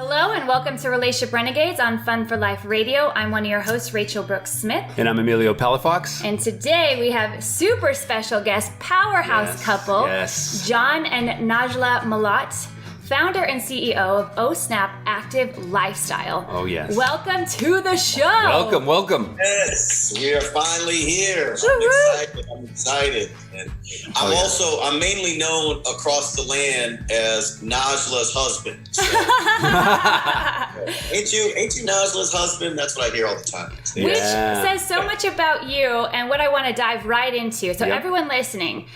Hello and welcome to Relationship Renegades on Fun for Life Radio. I'm one of your hosts, Rachel Brooks Smith. And I'm Emilio Palafox. And today we have super special guest, powerhouse couple, John and Najla Malat, founder and CEO of OSnap Active Lifestyle. Oh, yes. Welcome to the show. Welcome. Yes, we are finally here. I'm excited. And I'm mainly known across the land as Najla's husband. So. Ain't you Najla's husband? That's what I hear all the time. Which says so much about you and what I want to dive right into. So everyone listening,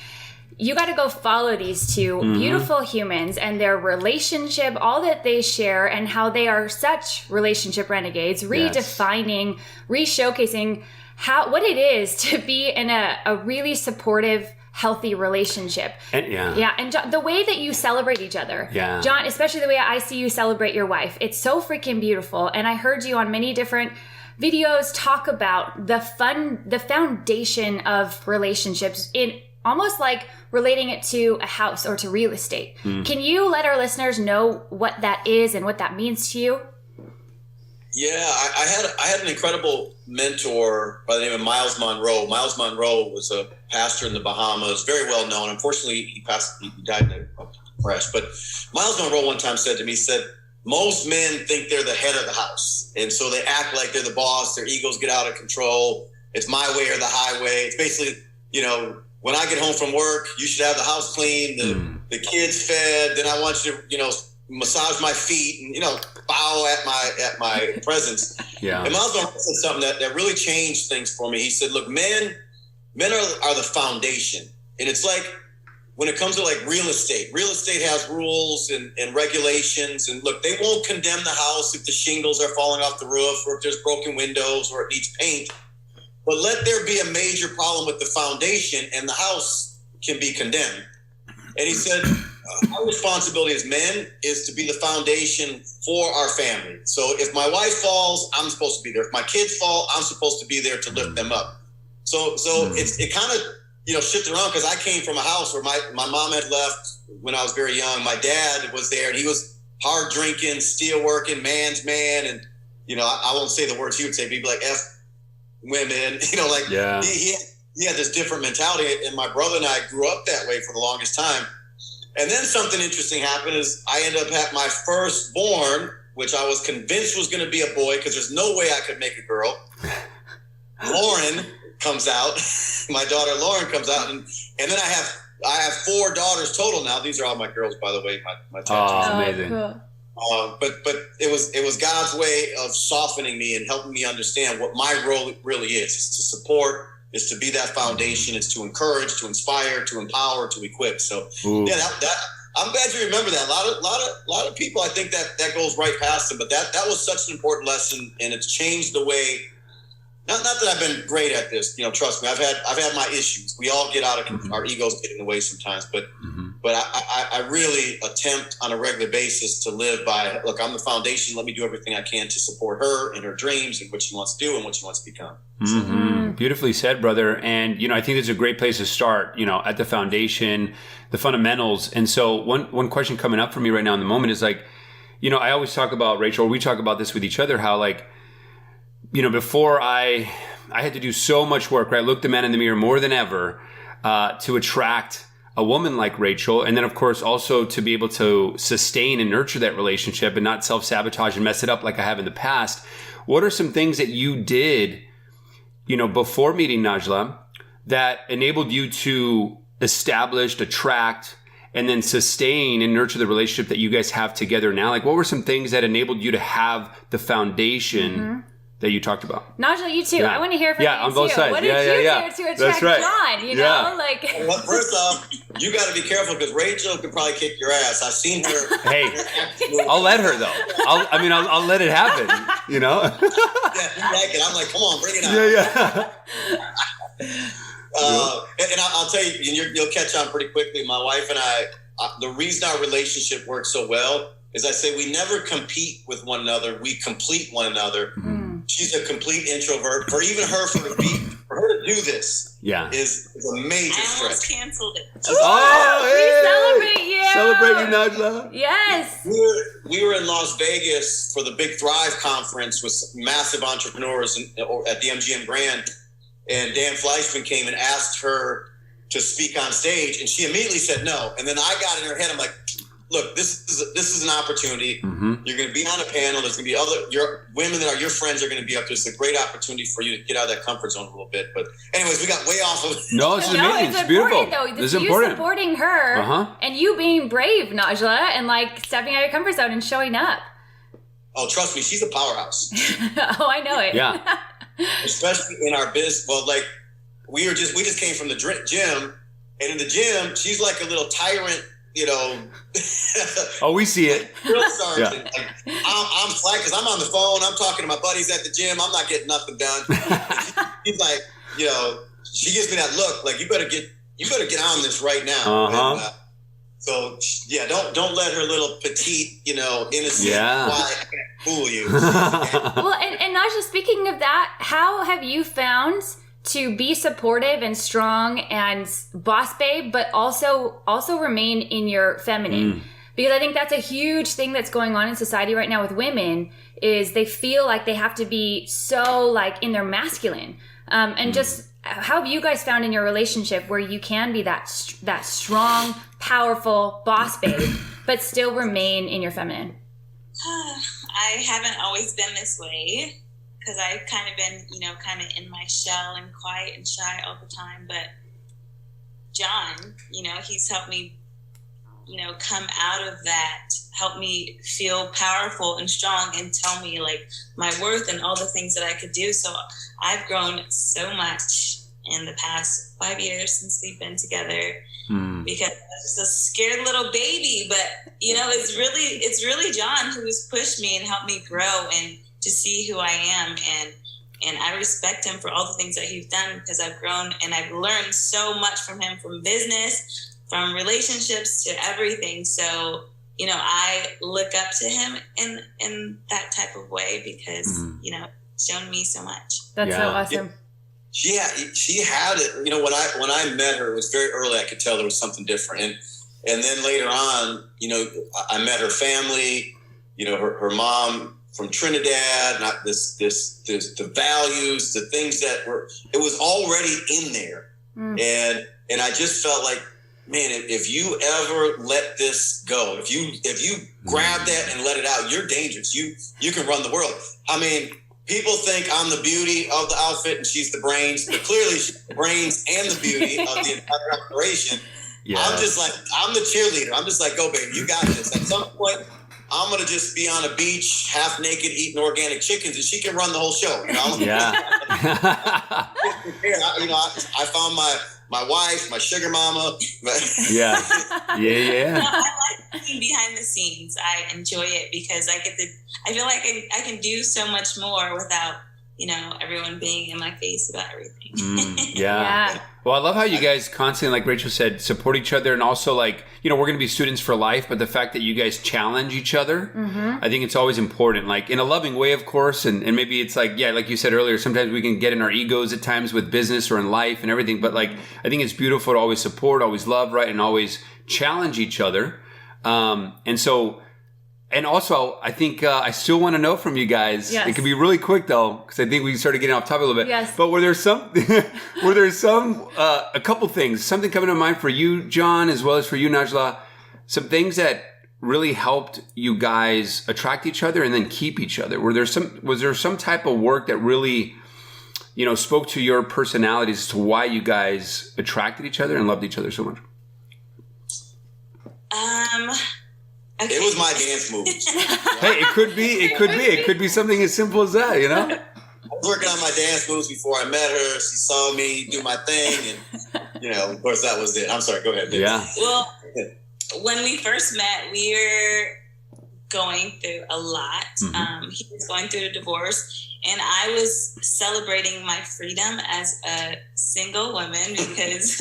you got to go follow these two beautiful humans and their relationship, all that they share, and how they are such relationship renegades, redefining, re-showcasing what it is to be in a really supportive, healthy relationship. And and John, the way that you celebrate each other. Yeah. John, especially the way I see you celebrate your wife. It's so freaking beautiful. And I heard you on many different videos talk about the foundation of relationships in almost like relating it to a house or to real estate. Can you let our listeners know what that is and what that means to you? Yeah, I had an incredible mentor by the name of Myles Monroe. Myles Monroe was a pastor in the Bahamas, very well known. Unfortunately, he died in a crash. But Myles Monroe one time said to me, he said, most men think they're the head of the house. And so they act like they're the boss. Their egos get out of control. It's my way or the highway. It's basically, when I get home from work, you should have the house clean, the kids fed. Then I want you to, massage my feet and, bow at my presence. Yeah. And Myles Monroe said something that really changed things for me. He said, look, men are the foundation. And it's like when it comes to like real estate has rules and regulations. And look, they won't condemn the house if the shingles are falling off the roof or if there's broken windows or it needs paint. But let there be a major problem with the foundation and the house can be condemned. And he said, our responsibility as men is to be the foundation for our family. So if my wife falls, I'm supposed to be there. If my kids fall, I'm supposed to be there to lift them up. So it kind of, shifted around because I came from a house where my mom had left when I was very young. My dad was there and he was hard drinking, steel working, man's man. And, I won't say the words he would say, but he'd be like, F women, he had this different mentality. And my brother and I grew up that way for the longest time. And then something interesting happened is I ended up having my firstborn, which I was convinced was going to be a boy because there's no way I could make a girl. Lauren comes out, my daughter Lauren comes out, and then I have 4 daughters total now. These are all my girls, by the way. My tattoos. Oh, amazing. Cool. But it was God's way of softening me and helping me understand what my role really is. It's to support, is to be that foundation, is to encourage, to inspire, to empower, to equip. So that I'm glad you remember that. A lot of people, I think that goes right past them, but that was such an important lesson, and it's changed the way. Not that I've been great at this, trust me. I've had my issues. We all get out of our egos get in the way sometimes, but I really attempt on a regular basis to live by, look, I'm the foundation. Let me do everything I can to support her in her dreams and what she wants to do and what she wants to become. Beautifully said, brother. And, I think it's a great place to start, at the foundation, the fundamentals. And so one question coming up for me right now in the moment is like, I always talk about, Rachel, we talk about this with each other, how like, before I had to do so much work, right? Look the man in the mirror more than ever to attract a woman like Rachel. And then, of course, also to be able to sustain and nurture that relationship and not self-sabotage and mess it up like I have in the past. What are some things that you did, before meeting Najla that enabled you to establish, attract, and then sustain and nurture the relationship that you guys have together now? Like, what were some things that enabled you to have the foundation that you talked about? Najla, you too. Yeah. I want to hear from you on both too. sides. What did you do to attract John? Well, first off, you got to be careful because Rachel could probably kick your ass. I've seen her. Hey, I'll let her though. I'll let it happen. Yeah, you like it. I'm like, come on, bring it out. And I'll tell you, and you'll catch on pretty quickly. My wife and I, the reason our relationship works so well is I say we never compete with one another. We complete one another. She's a complete introvert. For even her, for her to do this is a major stretch. I almost canceled it. We celebrate you. Celebrate you, Najla. Yes. we were in Las Vegas for the Big Thrive conference with massive entrepreneurs at the MGM Grand, and Dan Fleischman came and asked her to speak on stage, and she immediately said no. And then I got in her head. I'm like, look, this is an opportunity. Mm-hmm. You're going to be on a panel. There's going to be your women that are your friends are going to be up there. It's a great opportunity for you to get out of that comfort zone a little bit. But anyways, we got way off of. No, this is amazing. It's beautiful. Though. This is you important. Supporting her and you being brave, Najla, and like stepping out of your comfort zone and showing up. Oh, trust me, she's a powerhouse. Oh, I know it. Yeah. Especially in our business. Well, like we just came from the gym, and in the gym, she's like a little tyrant. You know. Oh, we see it. Drill sergeant. Yeah. Like, I'm slack because I'm on the phone. I'm talking to my buddies at the gym. I'm not getting nothing done. She's like, you know, she gives me that look. Like you better get on this right now. And, so yeah, don't let her little petite, you know, innocent quiet fool you. Well, and Najla, speaking of that, how have you found to be supportive and strong and boss babe, but also remain in your feminine? Because I think that's a huge thing that's going on in society right now with women is they feel like they have to be so like in their masculine. And just how have you guys found in your relationship where you can be that strong, powerful boss babe, but still remain in your feminine? I haven't always been this way. Because I've kind of been, you know, kind of in my shell and quiet and shy all the time. But John, you know, he's helped me, you know, come out of that, help me feel powerful and strong and tell me like my worth and all the things that I could do. So I've grown so much in the past 5 years since we've been together because I was just a scared little baby. But, you know, it's really John who's pushed me and helped me grow and to see who I am, and I respect him for all the things that he's done because I've grown and I've learned so much from him, from business, from relationships to everything. So, you know, I look up to him in that type of way because, you know, he's shown me so much. That's so awesome. She had it, you know, when I met her, it was very early. I could tell there was something different. And then later on, you know, I met her family, you know, her mom, from Trinidad, not the values, the things that it was already in there. And I just felt like, man, if you ever let this go, if you grab that and let it out, you're dangerous. You can run the world. I mean, people think I'm the beauty of the outfit and she's the brains, but clearly she's the brains and the beauty of the entire operation. Yeah. I'm just like, I'm the cheerleader. I'm just like, go baby, you got this. At some point, I'm going to just be on a beach, half naked, eating organic chickens, and she can run the whole show. You know? Yeah. You know, I found my wife, my sugar mama. Yeah. No, I like being behind the scenes. I enjoy it because I feel like I can do so much more without, you know, everyone being in my face about everything. Yeah. Well, I love how you guys constantly, like Rachel said, support each other, and also like, you know, we're going to be students for life, but the fact that you guys challenge each other, I think it's always important, like in a loving way, of course. And maybe it's like, yeah, like you said earlier, sometimes we can get in our egos at times with business or in life and everything. But like, I think it's beautiful to always support, always love, right? And always challenge each other. And also, I think I still want to know from you guys. Yes. It could be really quick though, because I think we started getting off topic a little bit. Yes. But were there a couple things, something coming to mind for you, John, as well as for you, Najla, some things that really helped you guys attract each other and then keep each other? Was there some type of work that really, you know, spoke to your personalities as to why you guys attracted each other and loved each other so much? Okay. It was my dance moves. Hey, it could be something as simple as that, you know? I was working on my dance moves before I met her. She saw me do my thing, and, you know, of course, that was it. I'm sorry, go ahead, baby. Yeah. Well, when we first met, we were going through a lot. He was going through a divorce, and I was celebrating my freedom as a single woman because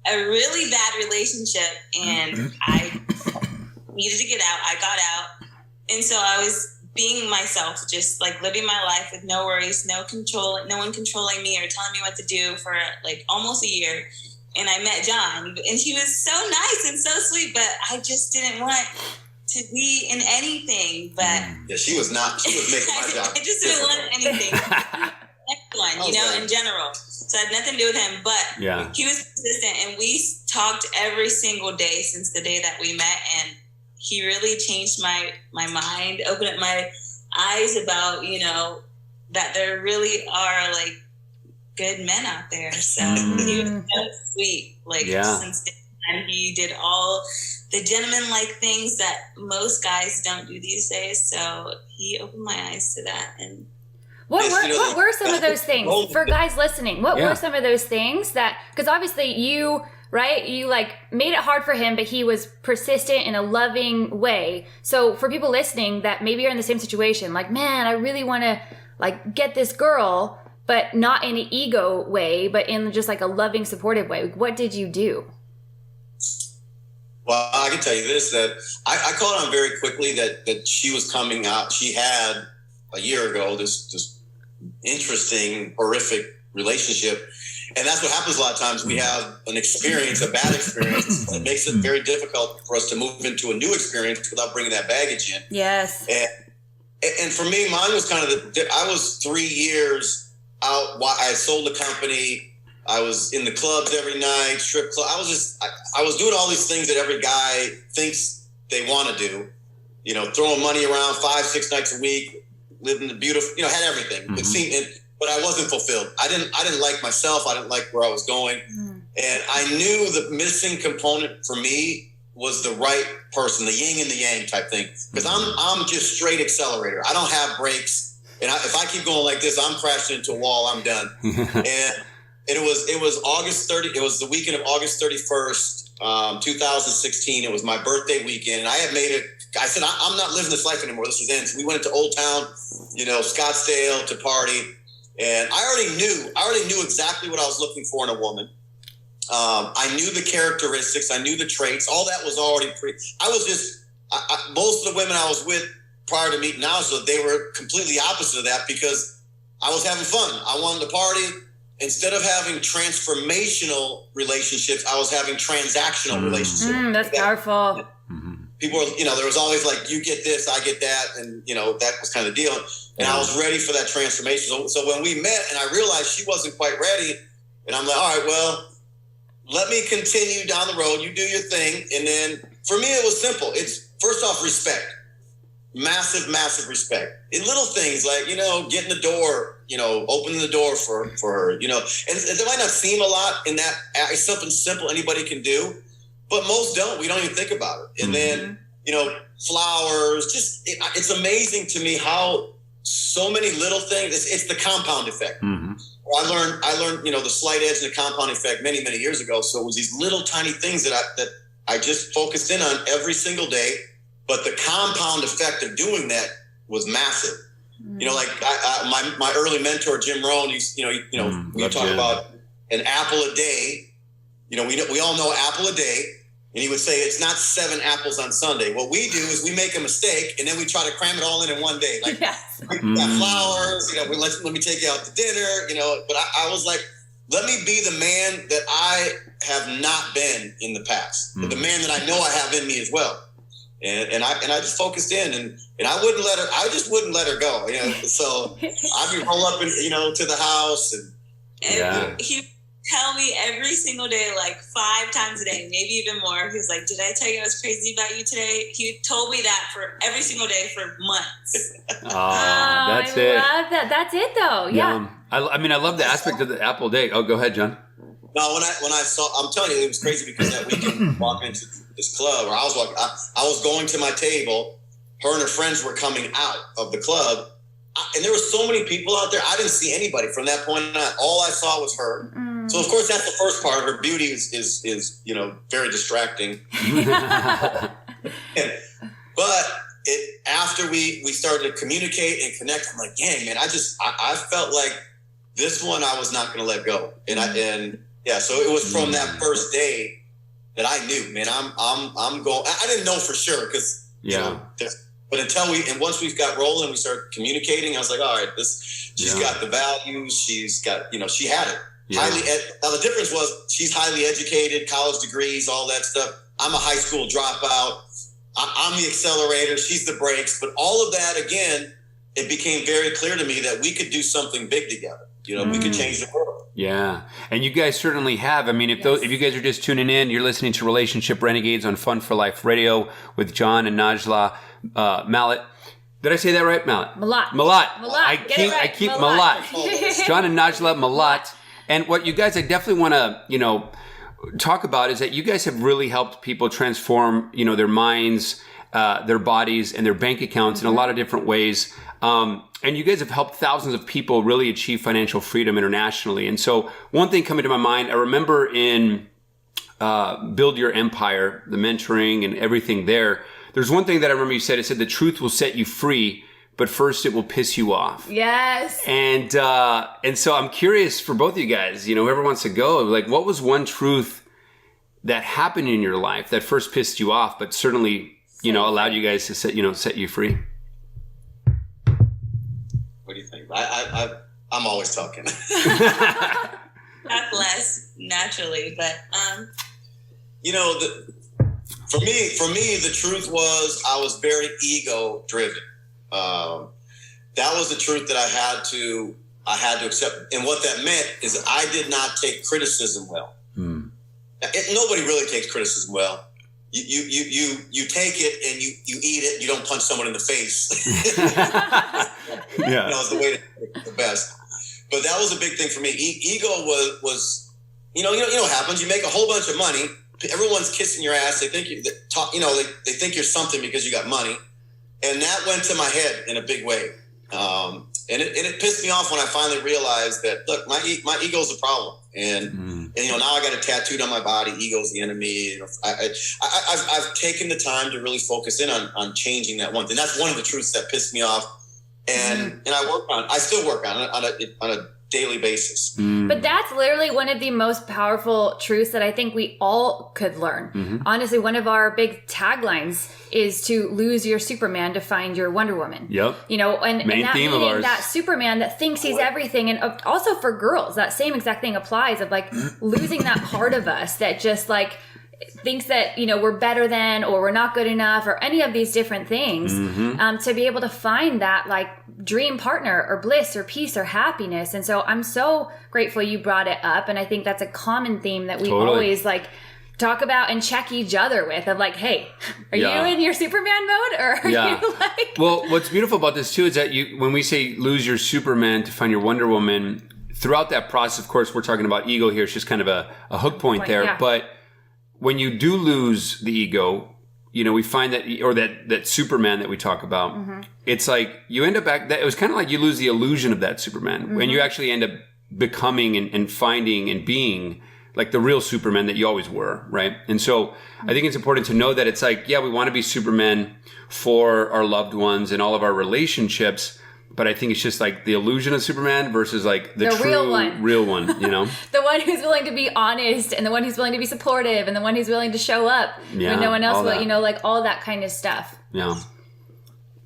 a really bad relationship, and I needed to get out. I got out, and so I was being myself, just like living my life with no worries, no one controlling me or telling me what to do for like almost a year. And I met John, and he was so nice and so sweet, but I just didn't want to be in anything, but yeah, she was making my job. I just didn't want anything. Anyone, you know, in general. So it had nothing to do with him, but he was consistent, and we talked every single day since the day that we met, and he really changed my mind, opened up my eyes about, you know, that there really are like good men out there. So he was so sweet. Like since day one, he did all the gentleman-like things that most guys don't do these days. So he opened my eyes to that. And what were some of those things for guys listening? What were some of those things that, because obviously you like made it hard for him, but he was persistent in a loving way. So for people listening that maybe are in the same situation, like, man, I really want to like get this girl, but not in an ego way, but in just like a loving, supportive way. What did you do? Well, I can tell you this, that I caught on very quickly that she was coming out. She had a year ago this interesting, horrific relationship. And that's what happens a lot of times. We have an experience, a bad experience. It makes it very difficult for us to move into a new experience without bringing that baggage in. Yes. And for me, mine was kind of I was 3 years out. I had sold the company. I was in the clubs every night, strip club. I was doing all these things that every guy thinks they want to do. You know, throwing money around 5-6 nights a week, living the beautiful, you know, had everything. It seemed, but I wasn't fulfilled. I didn't like myself. I didn't like where I was going. And I knew the missing component for me was the right person, the yin and the yang type thing. Because I'm just straight accelerator. I don't have brakes. And if I keep going like this, I'm crashing into a wall. I'm done. And it was August 30. It was the weekend of August 31st, 2016. It was my birthday weekend. And I had made it. I said, I'm not living this life anymore. This was it. So we went into Old Town, you know, Scottsdale to party. And I already knew exactly what I was looking for in a woman. I knew the characteristics. I knew the traits. All that was already most of the women I was with prior to meeting Naja, they were completely opposite of that because I was having fun. I wanted to party. Instead of having transformational relationships, I was having transactional relationships. That's powerful. People were, you know, there was always like, you get this, I get that. And, you know, that was kind of the deal. And I was ready for that transformation. So when we met and I realized she wasn't quite ready, and I'm like, all right, well, let me continue down the road. You do your thing. And then for me, it was simple. It's first off, respect. Massive, massive respect. In little things like, you know, getting the door, you know, opening the door for her, you know, and it might not seem a lot in that. It's something simple anybody can do, but most don't. We don't even think about it. And then, you know, flowers, just, it's amazing to me how so many little things, it's the compound effect. I learned, you know, the slight edge and the compound effect many, many years ago. So it was these little tiny things that I just focused in on every single day. But the compound effect of doing that was massive. You know, like my early mentor, Jim Rohn, we talk about an apple a day. You know, we all know apple a day. And he would say, it's not 7 apples on Sunday. What we do is we make a mistake and then we try to cram it all in one day. Like, we got flowers, you know, let me take you out to dinner, you know. But I was like, let me be the man that I have not been in the past. The man that I know I have in me as well. And I just focused in and I just wouldn't let her go. You know, so I'd be roll up and, you know, to the house and he tell me every single day, like 5 times a day, maybe even more. He was like, did I tell you I was crazy about you today? He told me that for every single day for months. That's I love that. That's it though. Yeah. I mean, I love the aspect of the apple day. Oh, go ahead, John. No, when I saw, I'm telling you, it was crazy because that weekend walking into this club, or I was going to my table, her and her friends were coming out of the club, and there were so many people out there. I didn't see anybody from that point on. All I saw was her. So of course that's the first part. Her beauty is you know, very distracting. But after we started to communicate and connect, I'm like, dang man, I felt like this one I was not going to let go, so it was from that first day that I knew, man, I'm going. I didn't know for sure because you know, but once we got rolling, we started communicating. I was like, all right, she's got the values. She's got, you know, she had it. Now the difference was she's highly educated, college degrees, all that stuff. I'm a high school dropout. I'm the accelerator, she's the brakes. But all of that, again, it became very clear to me that we could do something big together. You know, we could change the world. Yeah. And you guys certainly have. I mean, if you guys are just tuning in, you're listening to Relationship Renegades on Fun for Life Radio with John and Najla Mallet. Did I say that right? Mallet. I keep Mallet. John and Najla Mallet. And what you guys, I definitely want to, talk about is that you guys have really helped people transform, their minds, their bodies, and their bank accounts in a lot of different ways. And you guys have helped thousands of people really achieve financial freedom internationally. And so one thing coming to my mind, I remember in Build Your Empire, the mentoring and everything there, there's one thing that I remember you said. It said, the truth will set you free, but first it will piss you off. Yes. And so I'm curious for both of you guys, whoever wants to go, like, what was one truth that happened in your life that first pissed you off, but certainly, allowed you guys to set you free? What do you think? I'm always talking. Not less naturally, but for me, the truth was I was very ego driven. That was the truth that I had to accept. And what that meant is I did not take criticism well. Nobody really takes criticism well. You take it and you eat it. You don't punch someone in the face. Yeah, it's the way to take the best. But that was a big thing for me. Ego was what happens. You make a whole bunch of money. Everyone's kissing your ass. They think they think you're something because you got money, and that went to my head in a big way. And it pissed me off when I finally realized that, look, my ego's a problem. And now I got it tattooed on my body. Ego's the enemy. I've taken the time to really focus in on changing that one thing. That's one of the truths that pissed me off. And I still work on it on a daily basis. But that's literally one of the most powerful truths that I think we all could learn. Honestly, one of our big taglines is to lose your Superman to find your Wonder Woman. Yep. And that theme of meaning ours. that Superman that thinks he's everything. And also for girls, that same exact thing applies of like losing that part of us that just like thinks that we're better than, or we're not good enough, or any of these different things, to be able to find that like dream partner or bliss or peace or happiness. And so I'm so grateful you brought it up, and I think that's a common theme that we always like talk about and check each other with, of like, hey, are you in your Superman mode, or are you like... Well, what's beautiful about this too is that when we say lose your Superman to find your Wonder Woman, throughout that process, of course, we're talking about ego here. It's just kind of a hook point there. Yeah. But when you do lose the ego, we find that, or that Superman that we talk about, it's like you end up it was kind of like you lose the illusion of that Superman when you actually end up becoming and finding and being like the real Superman that you always were, right? And so I think it's important to know that it's like, yeah, we want to be Supermen for our loved ones and all of our relationships, but I think it's just like the illusion of Superman versus like the true real one, The one who's willing to be honest, and the one who's willing to be supportive, and the one who's willing to show up when no one else will, like all that kind of stuff. Yeah.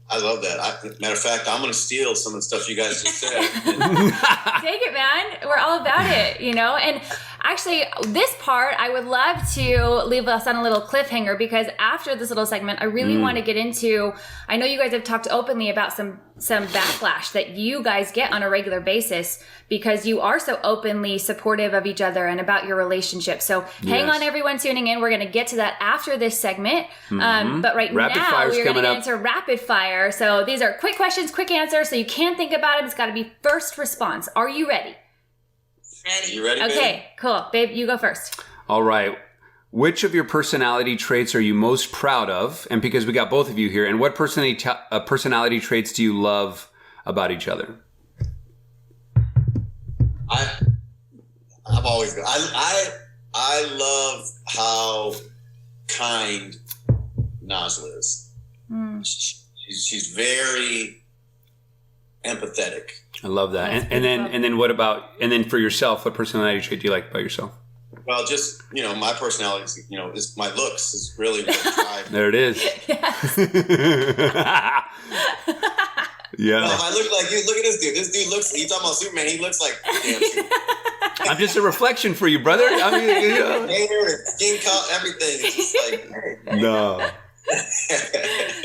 I love that. Matter of fact, I'm going to steal some of the stuff you guys just said. Take it, man. We're all about it, And actually, this part, I would love to leave us on a little cliffhanger, because after this little segment, I really want to get into, I know you guys have talked openly about some backlash that you guys get on a regular basis, because you are so openly supportive of each other and about your relationship. So hang on, everyone tuning in. We're going to get to that after this segment. But now we're going to get into rapid fire. So these are quick questions, quick answers. So you can't think about it. It's got to be first response. Are you ready? Ready. You ready, Okay, babe? cool. Babe, you go first. All right. Which of your personality traits are you most proud of? And because we got both of you here, and what personality traits do you love about each other? I've always been. I love how kind Najla is. She's very empathetic. I love that. And then for yourself, what personality trait do you like about yourself? Well, just, my personality is, is my looks is really what drives. There it is. Yes. Yeah. Well, if I look like you, look at this dude. This dude looks, you talking about Superman, he looks like damn Superman. I'm just a reflection for you, brother. I mean, hair, skin color, everything. It's just like, No.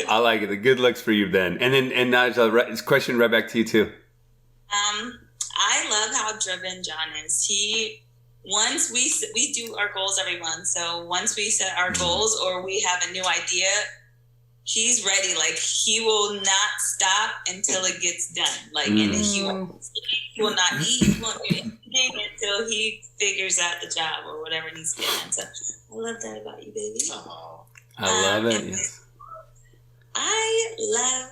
I like it. The good looks for you, Ben. And then, and Najla, it's question right back to you too. I love how driven John is. Once we do our goals every month. So once we set our goals or we have a new idea, he's ready. Like, he will not stop until it gets done. Like, and he will not eat. He won't do anything until he figures out the job or whatever needs to get done. So I love that about you, baby. Oh. I love it. Yes. I love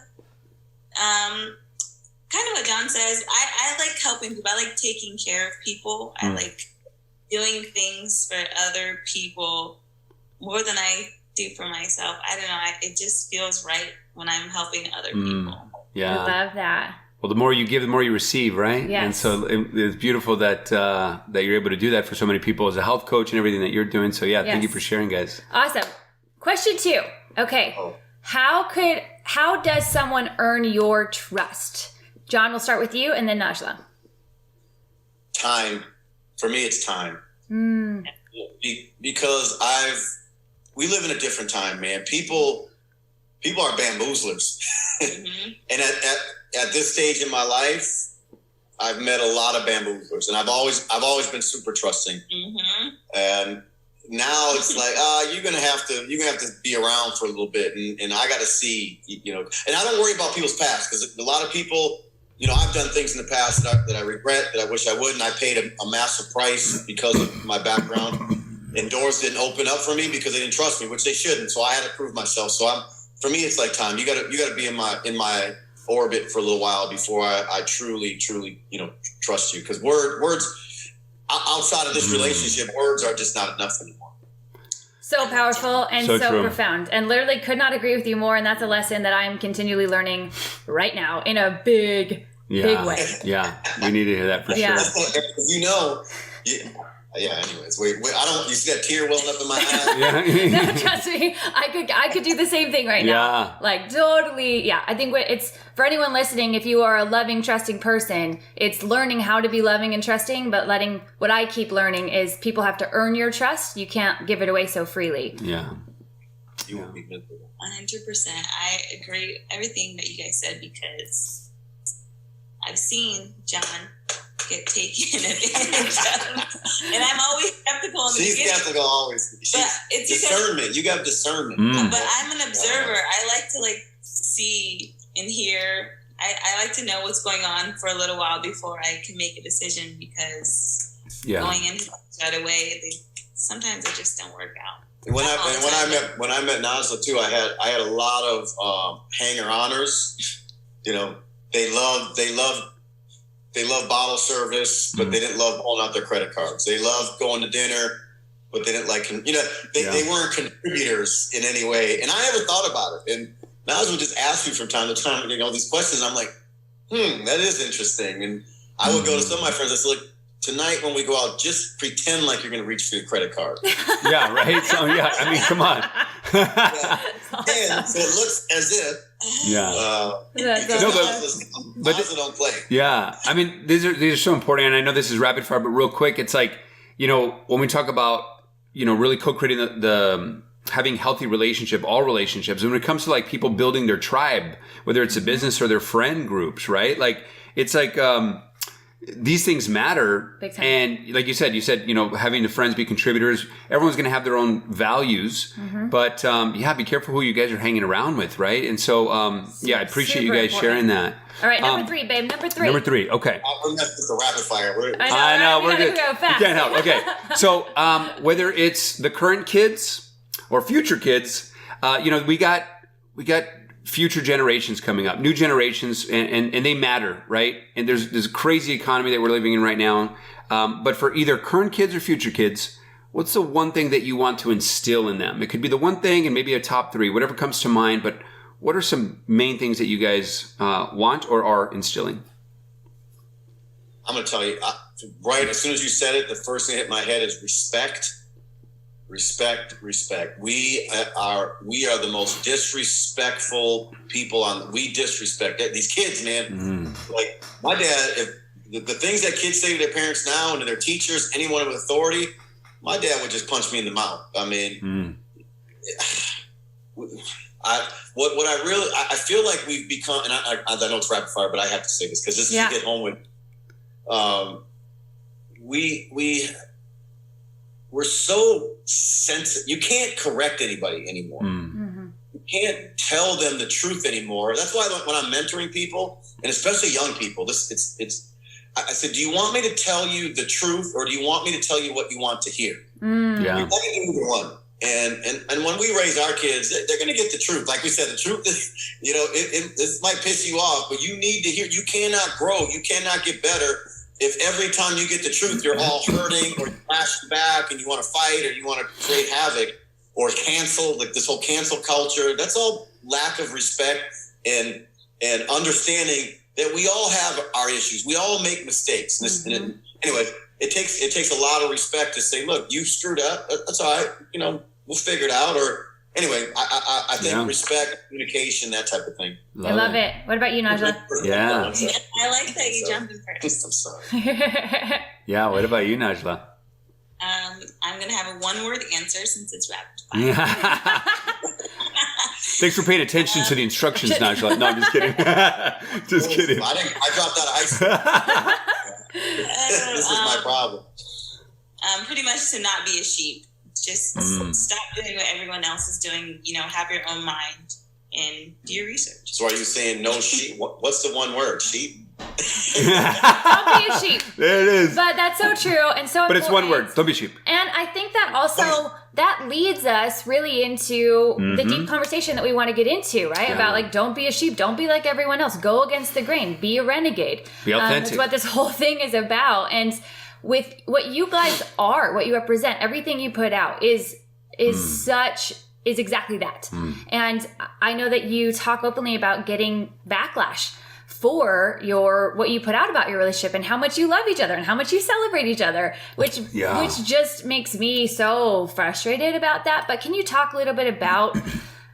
kind of what John says. I like helping people. I like taking care of people. I like doing things for other people more than I do for myself. I don't know. It just feels right when I'm helping other people. Yeah. I love that. Well, the more you give, the more you receive, right? Yes. And so it's beautiful that that you're able to do that for so many people as a health coach and everything that you're doing. So yeah, thank you for sharing, guys. Awesome. Question 2. Okay. How does someone earn your trust? John, we'll start with you, and then Najla. Time. For me, it's time. Because we live in a different time, man. People are bamboozlers. And at this stage in my life, I've met a lot of bamboozlers, and I've always been super trusting. And now it's like, you're gonna have to be around for a little bit, and I got to see, And I don't worry about people's past, because a lot of people, I've done things in the past that I regret, that I wish I wouldn't. I paid a massive price because of my background, and doors didn't open up for me because they didn't trust me, which they shouldn't. So I had to prove myself. So for me, it's like time. You got to be in my orbit for a little while before I truly, trust you. Because words outside of this relationship, words are just not enough anymore. So powerful and so true. profound, and literally could not agree with you more. And that's a lesson that I'm continually learning right now in a big way. Yeah, we need to hear that for sure. Anyways, I don't. You see that tear welling up in my eye? No, trust me, I could do the same thing right now. Like, totally. Yeah, I think it's for anyone listening. If you are a loving, trusting person, it's learning how to be loving and trusting. But what I keep learning is people have to earn your trust. You can't give it away so freely. Yeah. You will be miserable. 100%. I agree everything that you guys said, because I've seen John get taken advantage of, and I'm always skeptical in the beginning. She's skeptical always. But it's discernment. You got discernment. But I'm an observer. I like to see and hear. I like to know what's going on for a little while before I can make a decision, because going in right away, sometimes it just don't work out. When I met Najla too, I had a lot of hanger-oners. They love bottle service, but they didn't love pulling out their credit cards. They loved going to dinner, but they didn't like, they weren't contributors in any way. And I never thought about it. And Najla would just ask me from time to time, these questions. I'm like, that is interesting. And I would go to some of my friends. I said, look, tonight when we go out, just pretend like you're going to reach for your credit card. Yeah, right? So, I mean, come on. And so it looks as if. But don't play. Yeah, I mean, these are so important, and I know this is rapid fire, but real quick, it's like, when we talk about, really co-creating the having healthy all relationships, and when it comes to like people building their tribe, whether it's a business or their friend groups, right? Like, it's like, these things matter. Big time. And like you said, having the friends be contributors, everyone's going to have their own values, but be careful who you guys are hanging around with, right? And so, I appreciate you guys sharing that. All right, number 3, babe. Number 3, okay. We're messing with the rapid fire. I know, we're good. Go fast. You can't help. Okay, so whether it's the current kids or future kids, we got future generations coming up, new generations, and they matter, right? And there's a crazy economy that we're living in right now. But for either current kids or future kids, what's the one thing that you want to instill in them? It could be the one thing and maybe a top 3, whatever comes to mind. But what are some main things that you guys want or are instilling? I'm going to tell you, right as soon as you said it, the first thing that hit my head is respect. Respect. We are the most disrespectful people we disrespect these kids, man. Like my dad, if the things that kids say to their parents now and to their teachers, anyone with authority, my dad would just punch me in the mouth. I mean, what I feel like we've become, and I know it's rapid fire, but I have to say this because this is to get home with. We're so sensitive. You can't correct anybody anymore. Mm-hmm. You can't tell them the truth anymore. That's why when I'm mentoring people, and especially young people, I said, do you want me to tell you the truth, or do you want me to tell you what you want to hear? Yeah. I can do either one. And when we raise our kids, they're going to get the truth. Like we said, the truth is, this might piss you off, but you need to hear. You cannot grow. You cannot get better if every time you get the truth, you're all hurting or flashing back and you want to fight or you want to create havoc or cancel, like this whole cancel culture. That's all lack of respect and understanding that we all have our issues. We all make mistakes. And anyway, it takes a lot of respect to say, look, you screwed up. That's all right. We'll figure it out. Or anyway, I think respect, communication, that type of thing. I love it. What about you, Najla? Yeah. I like that you jumped in first. I'm sorry. Yeah. What about you, Najla? I'm going to have a one-word answer since it's rapid fire. Thanks for paying attention to the instructions, Najla. No, I'm just kidding. Just kidding. I dropped out of high school. This is my problem. Pretty much to not be a sheep. Just stop doing what everyone else is doing. Have your own mind and do your research. So are you saying no sheep? What's the one word? Sheep? Don't be a sheep. There it is. But that's so true and so important. But it's one word. Don't be sheep. And I think that also that leads us really into the deep conversation that we want to get into, right? Yeah. About like, don't be a sheep. Don't be like everyone else. Go against the grain. Be a renegade. Be authentic. That's what this whole thing is about. And with what you guys are, what you represent, everything you put out is exactly that. And I know that you talk openly about getting backlash for what you put out about your relationship and how much you love each other and how much you celebrate each other, which just makes me so frustrated about that. But can you talk a little bit about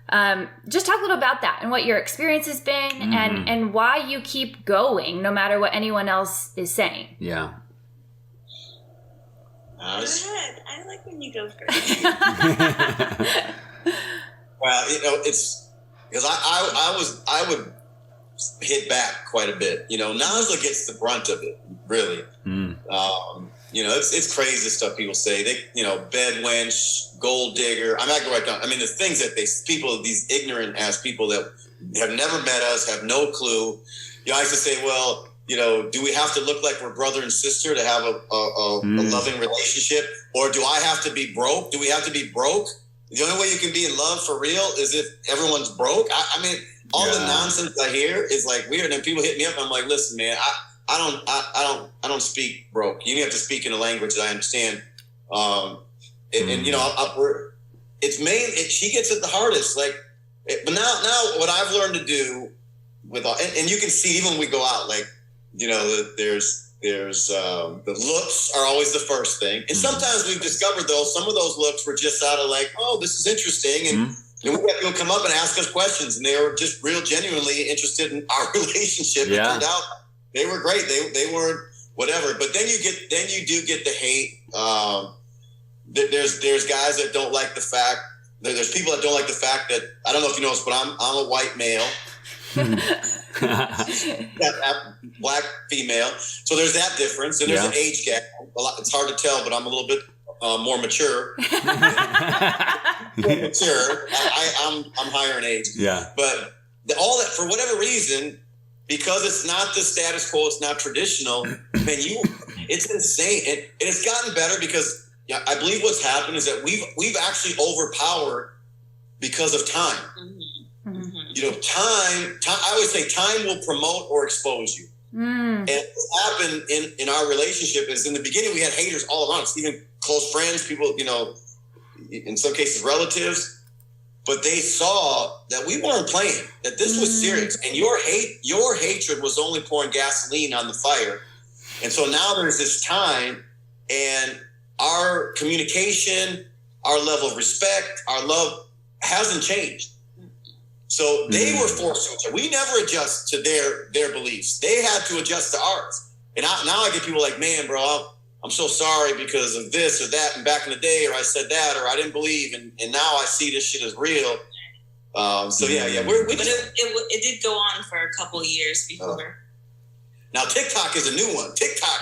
that and what your experience has been and why you keep going no matter what anyone else is saying? Yeah. Go ahead. I like when you go first. Well, it's because I would hit back quite a bit. Najla gets the brunt of it, really. It's crazy stuff people say. Bed wench, gold digger. I'm not going right down. I mean, the things that these ignorant ass people that have never met us, have no clue. I used to say, well, do we have to look like we're brother and sister to have a loving relationship? Or do I have to be broke? Do we have to be broke? The only way you can be in love for real is if everyone's broke. I mean, all the nonsense I hear is like weird. And then people hit me up and I'm like, listen, man, I don't speak broke. You have to speak in a language that I understand. She gets it the hardest. But now what I've learned to do and you can see even when we go out, there's the looks are always the first thing. And sometimes we've discovered some of those looks were just out of this is interesting. And we have people come up and ask us questions and they were just real genuinely interested in our relationship. Yeah. It turned out they were great. They weren't whatever. But then you do get the hate. There's guys that don't like the fact there's people that don't like the fact that I don't know if you know this, but I'm a white male. Black female, so there's that difference, and there's an age gap. It's hard to tell, but I'm a little bit more mature. I'm higher in age. Yeah, but all that for whatever reason, because it's not the status quo, it's not traditional. Man, it's insane, and it's gotten better because I believe what's happened is that we've actually overpowered because of time. Time. I always say time will promote or expose you. And what happened in our relationship is in the beginning we had haters all around us, even close friends, people, in some cases relatives, but they saw that we weren't playing, that this was serious, and your hatred was only pouring gasoline on the fire. And so now there's this time, and our communication, our level of respect, our love hasn't changed. So they were forced to. We never adjust to their beliefs. They had to adjust to ours. And now I get people like, man, bro, I'm so sorry because of this or that. And back in the day, or I said that, or I didn't believe. And now I see this shit is real. So yeah, but it did go on for a couple years before. Now TikTok is a new one. TikTok,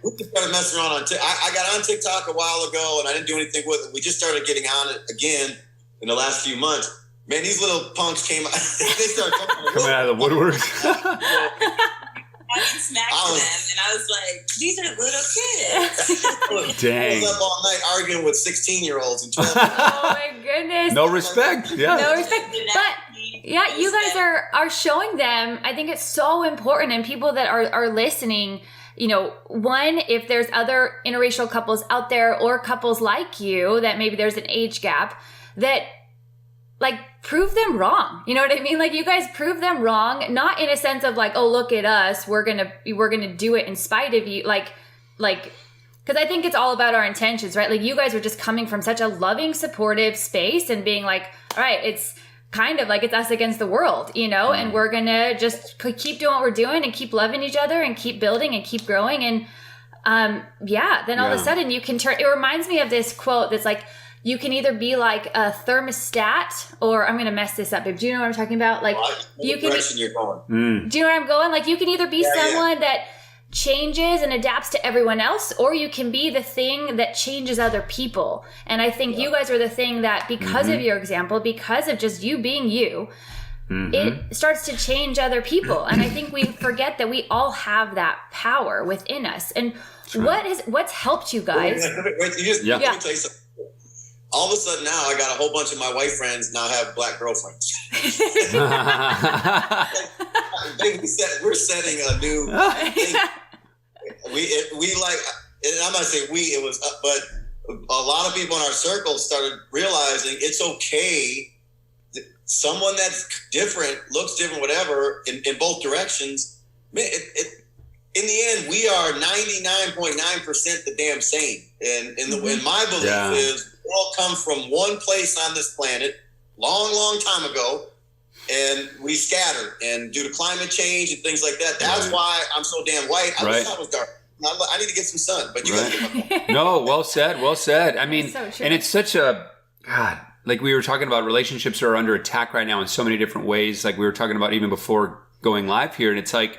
we just started messing around on TikTok. I got on TikTok a while ago, and I didn't do anything with it. We just started getting on it again in the last few months. Man, these little punks came out. They started coming out of the woodwork. I smacked them, and I was like, "These are little kids." Dang! I was up all night arguing with 16-year-olds and 12. Oh my goodness! No respect. Yeah. No respect. But yeah, you guys are showing them. I think it's so important, and people that are listening. You know, one, if there's other interracial couples out there or couples like you that maybe there's an age gap, that like prove them wrong. You know what I mean? Like you guys prove them wrong, not in a sense of like, oh, look at us, we're gonna do it in spite of you. Like, because I think it's all about our intentions, right? Like you guys were just coming from such a loving, supportive space and being like, all right, it's kind of like it's us against the world, you know, and we're gonna just keep doing what we're doing and keep loving each other and keep building and keep growing. And then all of a sudden you can turn. It reminds me of this quote that's like, you can either be like a thermostat, or I'm going to mess this up, babe. Do you know what I'm talking about? Like, you can. You're going. Do you know where I'm going? Like, you can either be someone that changes and adapts to everyone else, or you can be the thing that changes other people. And I think you guys are the thing that, because of your example, because of just you being you, it starts to change other people. And I think we forget that we all have that power within us. And what's helped you guys? Let me tell you something. All of a sudden now, I got a whole bunch of my white friends now have black girlfriends. We're setting a new thing. We like, and I'm not saying we, it was, but a lot of people in our circle started realizing it's okay. Someone that's different, looks different, whatever, in both directions. Man, in the end, we are 99.9% the damn same. And my belief is, we all come from one place on this planet long time ago, and we scattered. And due to climate change and things like that, that's why I'm so damn white. I wish I was dark. I need to get some sun, but you guys get my point. No, well said. I mean, and it's such a, God, like we were talking about, relationships are under attack right now in so many different ways. Like we were talking about even before going live here. And it's like,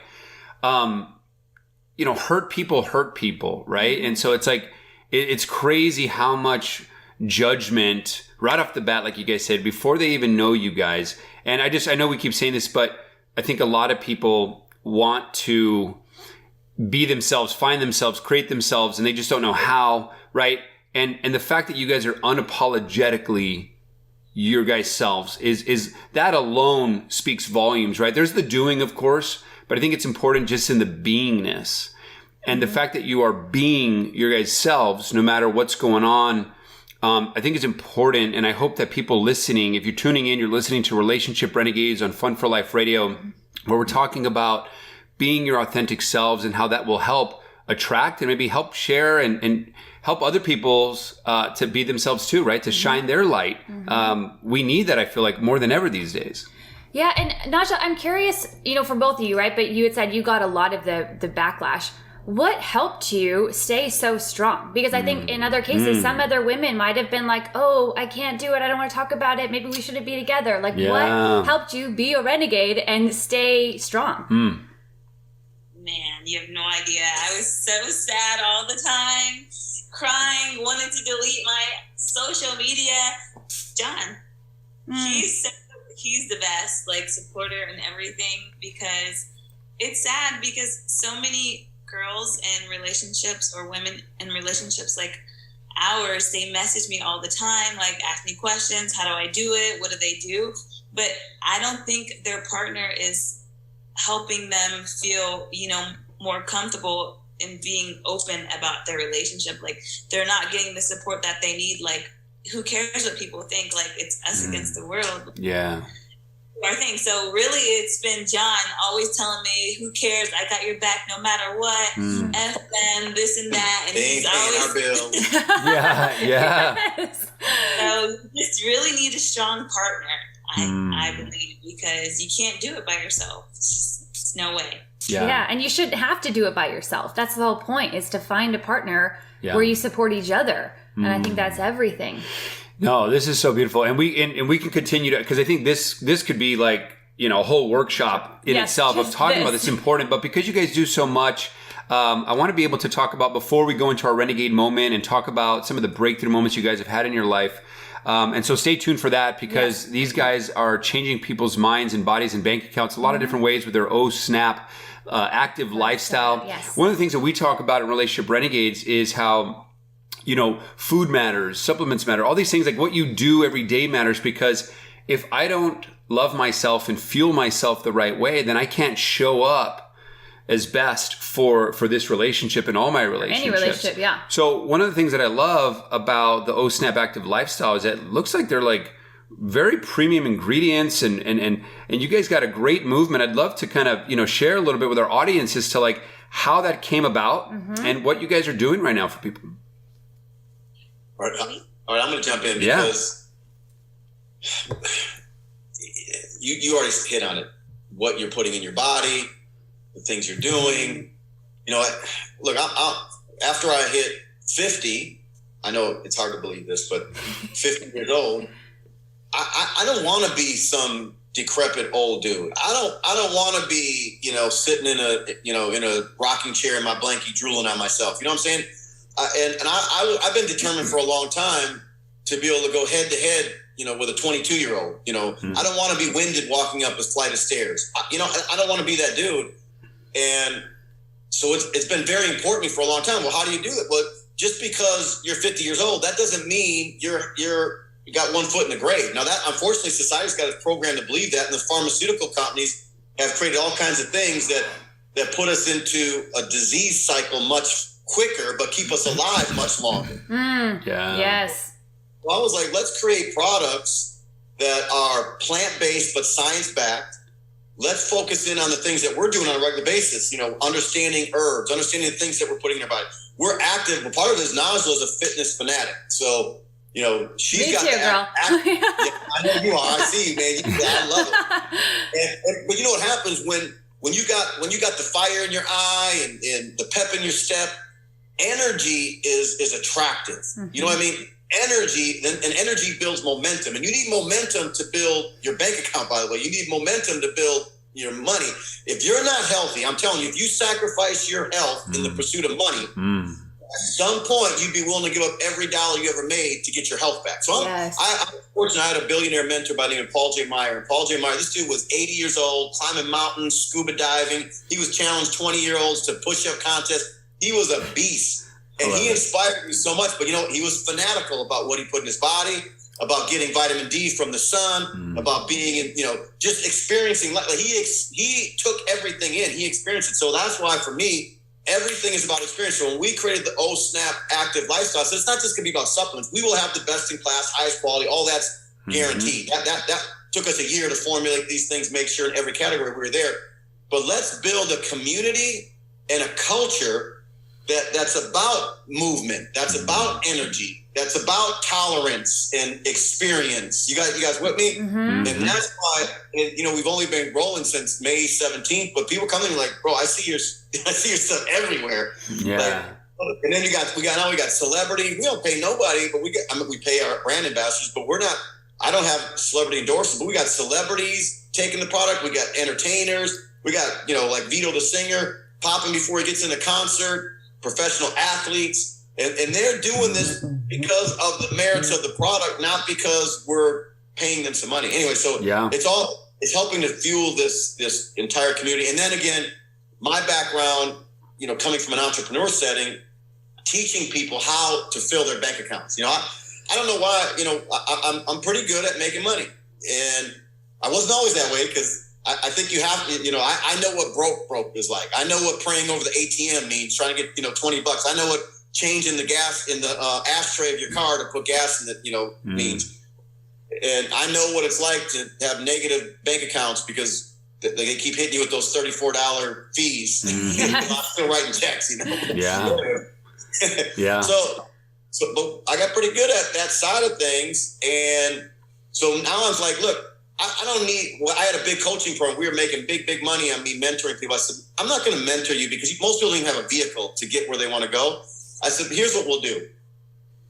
hurt people, right? And so it's like, it's crazy how much judgment right off the bat, like you guys said, before they even know you guys. And I know we keep saying this, but I think a lot of people want to be themselves, find themselves, create themselves, and they just don't know how, right? And the fact that you guys are unapologetically your guys' selves is that alone speaks volumes, right? There's the doing, of course, but I think it's important just in the beingness. And the fact that you are being your guys' selves, no matter what's going on, I think it's important. And I hope that people listening, if you're tuning in, you're listening to Relationship Renegades on Fun for Life Radio, where we're talking about being your authentic selves and how that will help attract and maybe help share and help other people to be themselves too, right? To shine their light. We need that, I feel like, more than ever these days. Yeah. And Naja, I'm curious, for both of you, right? But you had said you got a lot of the backlash. What helped you stay so strong? Because I think in other cases, some other women might have been like, oh, I can't do it. I don't want to talk about it. Maybe we shouldn't be together. Like, what helped you be a renegade and stay strong? Man, you have no idea. I was so sad all the time, crying, wanting to delete my social media. John, he's the best, like, supporter and everything, because it's sad because so many girls in relationships or women in relationships like ours, they message me all the time, like ask me questions. How do I do it? What do they do? But I don't think their partner is helping them feel, more comfortable in being open about their relationship. Like they're not getting the support that they need. Like, who cares what people think? Like, it's us against the world. Yeah. Our thing. So really, it's been John always telling me, "Who cares? I got your back no matter what." F them, this and that, and he's always our bills. Yes. So you just really need a strong partner, I believe, because you can't do it by yourself. It's no way. Yeah, and you shouldn't have to do it by yourself. That's the whole point, is to find a partner where you support each other. And I think that's everything. No, this is so beautiful, and we can continue to, because I think this could be like, you know, a whole workshop in itself of talking about this important. But because you guys do so much, I want to be able to talk about, before we go into our renegade moment, and talk about some of the breakthrough moments you guys have had in your life. And so stay tuned for that, because these guys are changing people's minds and bodies and bank accounts a lot of different ways with their Snap active lifestyle. Yes. One of the things that we talk about in Relationship Renegades is how, you know, food matters, supplements matter, all these things, like what you do every day matters, because if I don't love myself and fuel myself the right way, then I can't show up as best for this relationship and all my relationships. Any relationship, yeah. So one of the things that I love about the Snap active lifestyle is that it looks like they're like very premium ingredients, and you guys got a great movement. I'd love to kind of, you know, share a little bit with our audience as to like how that came about and what you guys are doing right now for people. All right, I'm going to jump in because you already hit on it. What you're putting in your body, the things you're doing. You know, look, after I hit 50, I know it's hard to believe this, but 50 years old, I don't want to be some decrepit old dude. I don't want to be, you know, sitting in a rocking chair in my blankie drooling on myself. You know what I'm saying? I've been determined for a long time to be able to go head to head, you know, with a 22-year-old. You know, I don't want to be winded walking up a flight of stairs. I don't want to be that dude. And so it's been very important to me for a long time. Well, how do you do it? Well, just because you're 50 years old, that doesn't mean you got one foot in the grave. Now, that unfortunately society's got a program to believe that, and the pharmaceutical companies have created all kinds of things that put us into a disease cycle much quicker, but keep us alive much longer. Yes. Well, I was like, let's create products that are plant-based but science-backed. Let's focus in on the things that we're doing on a regular basis, you know, understanding herbs, understanding the things that we're putting in our body. We're active. But part of this, Najla is a fitness fanatic. So, you know, she's got girl. Yeah, I know you are. I see you, man. I love it. But you know what happens when you got the fire in your eye and the pep in your step, energy is attractive. You know what I mean? Energy builds momentum, and you need momentum to build your bank account, by the way. You need momentum to build your money. If you're not healthy, I'm telling you, if you sacrifice your health in the pursuit of money, at some point you'd be willing to give up every dollar you ever made to get your health back. So I'm fortunate. I had a billionaire mentor by the name of Paul J. Meyer. And Paul J. Meyer, this dude was 80 years old, climbing mountains, scuba diving. He was challenged 20-year-olds to push-up contests. He was a beast. And he inspired me so much, but you know, he was fanatical about what he put in his body, about getting vitamin D from the sun, about being in, you know, just experiencing. Like he took everything in, he experienced it. So that's why for me, everything is about experience. So when we created the Snap active lifestyle, so it's not just gonna be about supplements. We will have the best in class, highest quality, all that's guaranteed. That took us a year to formulate these things, make sure in every category we were there. But let's build a community and a culture that's about movement, that's about energy, that's about tolerance and experience. You guys with me? And that's why, you know, we've only been rolling since May 17th, but people come in like, bro, I see your stuff everywhere. Yeah. Like, and then we got celebrity. We don't pay nobody, but we pay our brand ambassadors, but I don't have celebrity endorsement, but we got celebrities taking the product. We got entertainers. We got, you know, like Vito the singer popping before he gets in a concert. Professional athletes, and they're doing this because of the merits of the product, not because we're paying them some money. Anyway, so it's helping to fuel this entire community. And then again, my background, you know, coming from an entrepreneur setting, teaching people how to fill their bank accounts. You know, I don't know why. You know, I'm pretty good at making money, and I wasn't always that way because. I think you have, you know, I know what broke is like. I know what praying over the ATM means, trying to get, you know, $20. I know what changing the gas in the ashtray of your car to put gas in it, you know, means. And I know what it's like to have negative bank accounts because they keep hitting you with those $34 fees. I'm still writing checks, you know. Yeah. So, but I got pretty good at that side of things. And so now I was like, look, I don't need, well, I had a big coaching program. We were making big money on me mentoring people. I said, I'm not going to mentor you because most people don't even have a vehicle to get where they want to go. I said, here's what we'll do.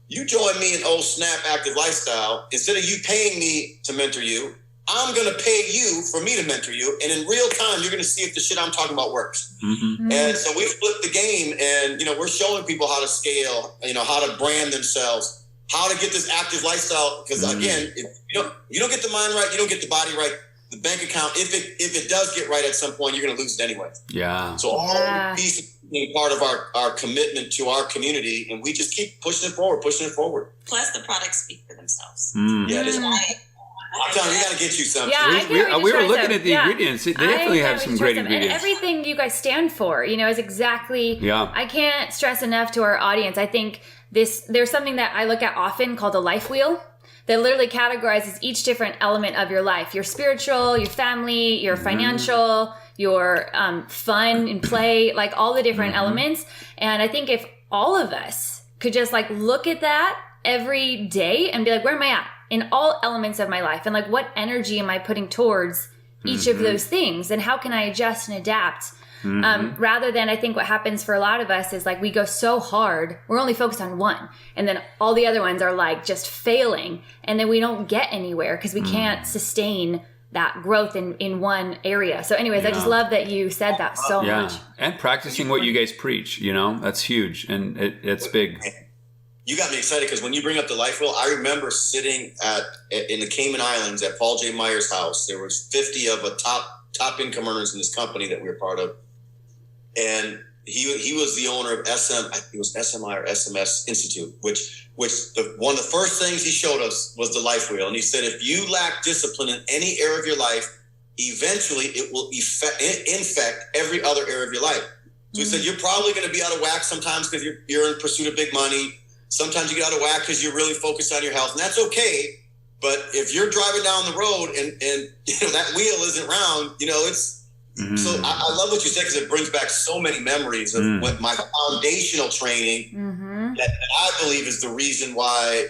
you join me in Old Snap Active Lifestyle. Instead of you paying me to mentor you, I'm going to pay you for me to mentor you. And in real time, you're going to see if the shit I'm talking about works. Mm-hmm. And so we flipped the game, and, we're showing people how to scale, how to brand themselves, how to get this active lifestyle. Because again, if you don't get the mind right, you don't get the body right. The bank account, if it does get right at some point, you're going to lose it anyway. Yeah. So all of these being part of our commitment to our community, and we just keep pushing it forward. Plus, the products speak for themselves. Yeah, it is. I'm telling you, we got to get you something. Yeah, we were looking at the ingredients. They definitely have some great ingredients. And everything you guys stand for, is exactly. Yeah. I can't stress enough to our audience. I think there's something that I look at often called a life wheel, that literally categorizes each different element of your life: your spiritual, your family, your financial, your fun and play, like all the different elements. And I think if all of us could just like look at that every day and be like, where am I at in all elements of my life? And like, what energy am I putting towards each of those things? And how can I adjust and adapt? Rather than, I think what happens for a lot of us is like, we go so hard, we're only focused on one, and then all the other ones are like just failing, and then we don't get anywhere because we can't sustain that growth in one area. So anyways, I just love that you said that so much. And practicing what you guys preach, that's huge, and it's big. You got me excited because when you bring up the life wheel, I remember sitting in the Cayman Islands at Paul J. Meyer's house. There was 50 of the top income earners in this company that we were part of. And he was the owner of SMI or SMS Institute, which one of the first things he showed us was the life wheel. And he said, if you lack discipline in any area of your life, eventually it will infect every other area of your life. So he said, you're probably going to be out of whack sometimes because you're in pursuit of big money. Sometimes you get out of whack because you're really focused on your health, and that's okay. But if you're driving down the road and that wheel isn't round, it's. So I love what you said, because it brings back so many memories of what my foundational training that I believe is the reason why,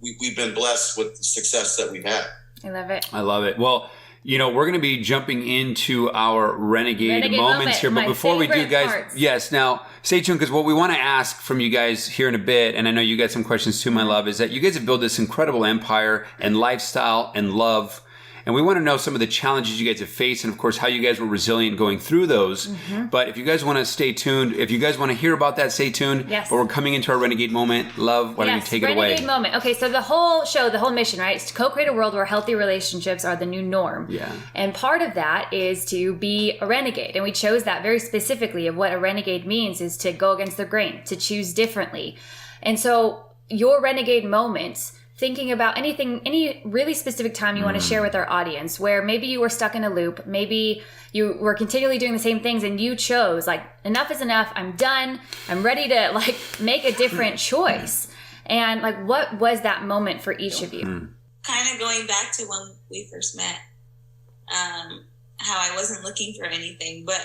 we've been blessed with the success that we've had. I love it. Well, we're going to be jumping into our renegade moments here. But before we do, guys, now stay tuned, because what we want to ask from you guys here in a bit, and I know you got some questions too, my love, is that you guys have built this incredible empire and lifestyle and love. And we want to know some of the challenges you guys have faced, and of course, how you guys were resilient going through those. But if you guys want to stay tuned, if you guys want to hear about that, stay tuned. Yes. But we're coming into our renegade moment. Love, why don't you take it away? Renegade moment. Okay, so the whole show, the whole mission, right, is to co-create a world where healthy relationships are the new norm. Yeah. And part of that is to be a renegade. And we chose that very specifically, of what a renegade means is to go against the grain, to choose differently. And so your renegade moments, thinking about any really specific time you want to share with our audience, where maybe you were stuck in a loop, maybe you were continually doing the same things, and you chose like, enough is enough, I'm done, I'm ready to like make a different choice. And like, what was that moment for each of you? Kind of going back to when we first met, how I wasn't looking for anything, but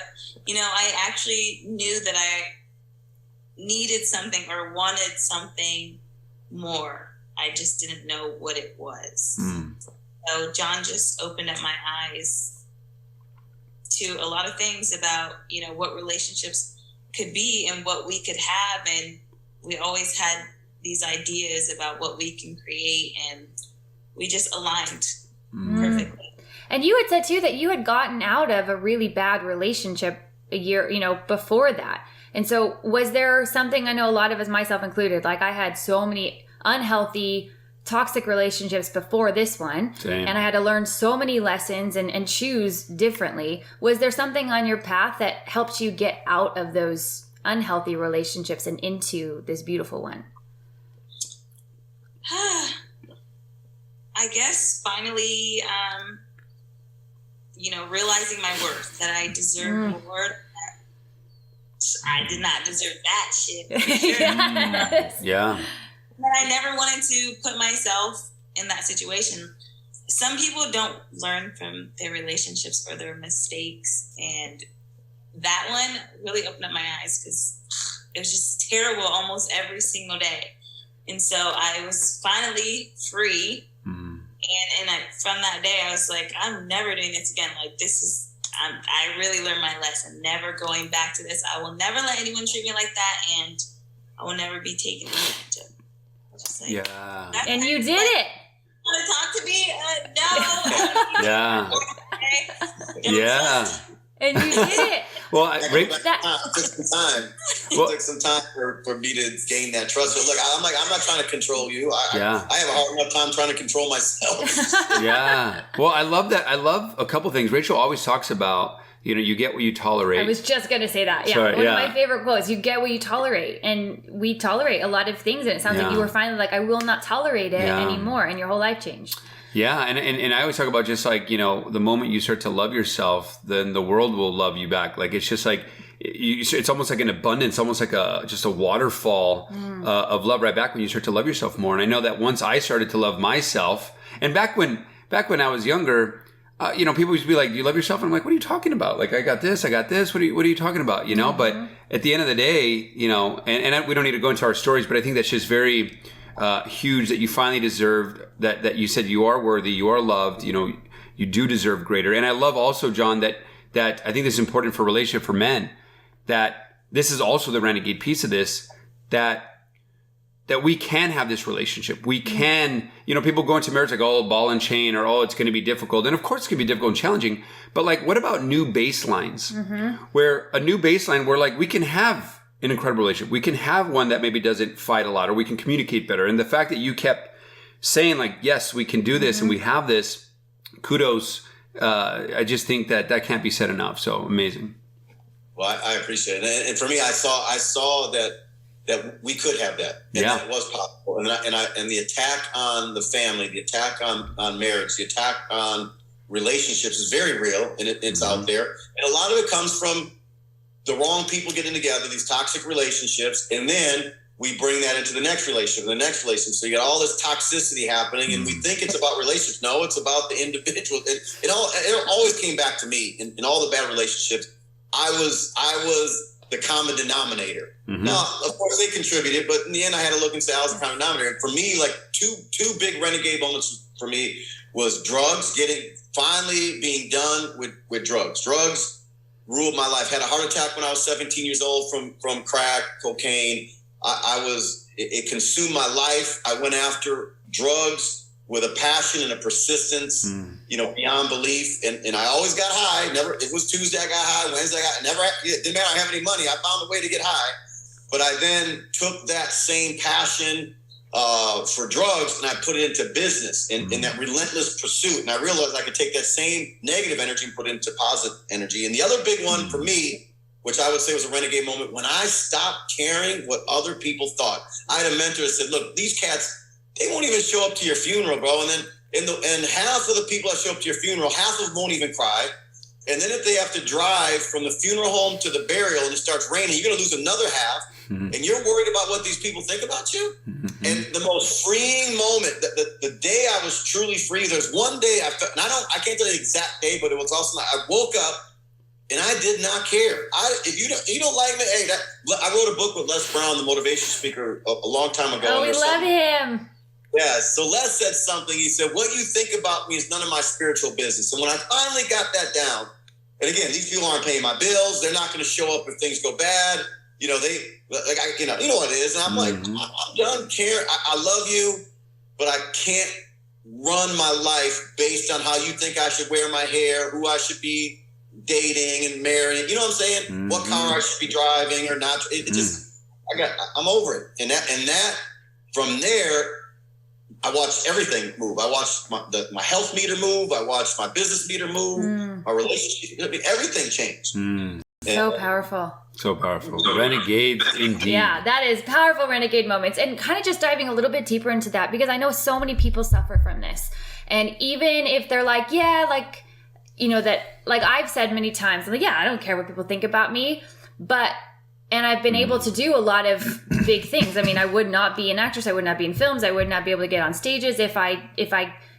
I actually knew that I needed something or wanted something more. I just didn't know what it was. So John just opened up my eyes to a lot of things about, what relationships could be and what we could have. And we always had these ideas about what we can create, and we just aligned perfectly. And you had said too that you had gotten out of a really bad relationship a year, before that. And so was there something, I know a lot of us, myself included, like I had so many unhealthy, toxic relationships before this one. Same. And I had to learn so many lessons and choose differently. Was there something on your path that helped you get out of those unhealthy relationships and into this beautiful one? I guess finally, realizing my worth, that I deserve more. I did not deserve that shit. For sure. Yes. Yeah. But I never wanted to put myself in that situation. Some people don't learn from their relationships or their mistakes. And that one really opened up my eyes, because it was just terrible almost every single day. And so I was finally free. And from that day, I was like, I'm never doing this again. Like, I really learned my lesson. Never going back to this. I will never let anyone treat me like that. And I will never be taken advantage of. Just like, Yeah. And you did it. Want to talk to me? No. Yeah. Okay. Yeah. And you did it. Well, It took some time. It took some time for me to gain that trust. But look, I'm not trying to control you. I have a hard enough time trying to control myself. Yeah. Well, I love that. I love a couple things. Rachel always talks about, you get what you tolerate. I was just going to say that. Yeah. Sorry, One of my favorite quotes, you get what you tolerate. And we tolerate a lot of things. And it sounds like you were finally like, I will not tolerate it anymore. And your whole life changed. Yeah. And I always talk about just like, the moment you start to love yourself, then the world will love you back. Like, it's just like, it's almost like an abundance, almost like just a waterfall of love right back when you start to love yourself more. And I know that once I started to love myself, and back when I was younger, people used to be like, do you love yourself? And I'm like, what are you talking about? Like, I got this. What are you talking about? But at the end of the day, and we don't need to go into our stories, but I think that's just very huge that you finally deserved that you said you are worthy, you are loved, you do deserve greater. And I love also, John, that I think this is important for relationship for men, that this is also the renegade piece of this, that we can have this relationship. We can, people go into marriage like, oh, ball and chain, or, it's going to be difficult. And of course it's going to be difficult and challenging. But like, what about new baselines? Where a new baseline where like we can have an incredible relationship. We can have one that maybe doesn't fight a lot, or we can communicate better. And the fact that you kept saying like, yes, we can do this and we have this, kudos. I just think that can't be said enough. So amazing. Well, I appreciate it. And for me, I saw that we could have that. And that it was possible. And the attack on the family, the attack on marriage, the attack on relationships is very real, and it's out there. And a lot of it comes from the wrong people getting together, these toxic relationships, and then we bring that into the next relationship, So you got all this toxicity happening, and we think it's about relationships. No, it's about the individual. It always came back to me in all the bad relationships. I was the common denominator. Now, of course, they contributed, but in the end, I had to look and say I was the common denominator. And for me, like two big renegade moments for me was drugs, finally being done with drugs. Drugs ruled my life. Had a heart attack when I was 17 years old from crack, cocaine. It consumed my life. I went after drugs with a passion and a persistence, beyond belief. And I always got high. It was Tuesday, I got high. Wednesday, it didn't matter I have any money. I found a way to get high. But I then took that same passion for drugs and I put it into business and that relentless pursuit. And I realized I could take that same negative energy and put it into positive energy. And the other big one for me, which I would say was a renegade moment, when I stopped caring what other people thought. I had a mentor that said, look, these cats, they won't even show up to your funeral, bro. And then and half of the people that show up to your funeral, half of them won't even cry. And then if they have to drive from the funeral home to the burial and it starts raining, you're going to lose another half. And you're worried about what these people think about you. And the most freeing moment, the day I was truly free, there's one day I felt, and I can't tell you the exact day, but it was also, I woke up and I did not care. If you don't like me, hey, I wrote a book with Les Brown, the motivation speaker, a long time ago. Oh, we love him. Yeah, so Les said something. He said, what you think about me is none of my spiritual business. And when I finally got that down, and again, these people aren't paying my bills. They're not going to show up if things go bad. You know what it is. And I'm like, I'm done caring. I love you, but I can't run my life based on how you think I should wear my hair, who I should be dating and marrying. You know what I'm saying? What car I should be driving or not. I'm over it. And that from there, I watched everything move. I watched my health meter move. I watched my business meter move. My relationship, everything changed. So powerful. So powerful. Renegades indeed. Yeah, that is powerful renegade moments. And kind of just diving a little bit deeper into that, because I know so many people suffer from this. And even if they're like, I've said many times, like, I don't care what people think about me. And I've been able to do a lot of big things. I mean, I would not be an actress. I would not be in films. I would not be able to get on stages if I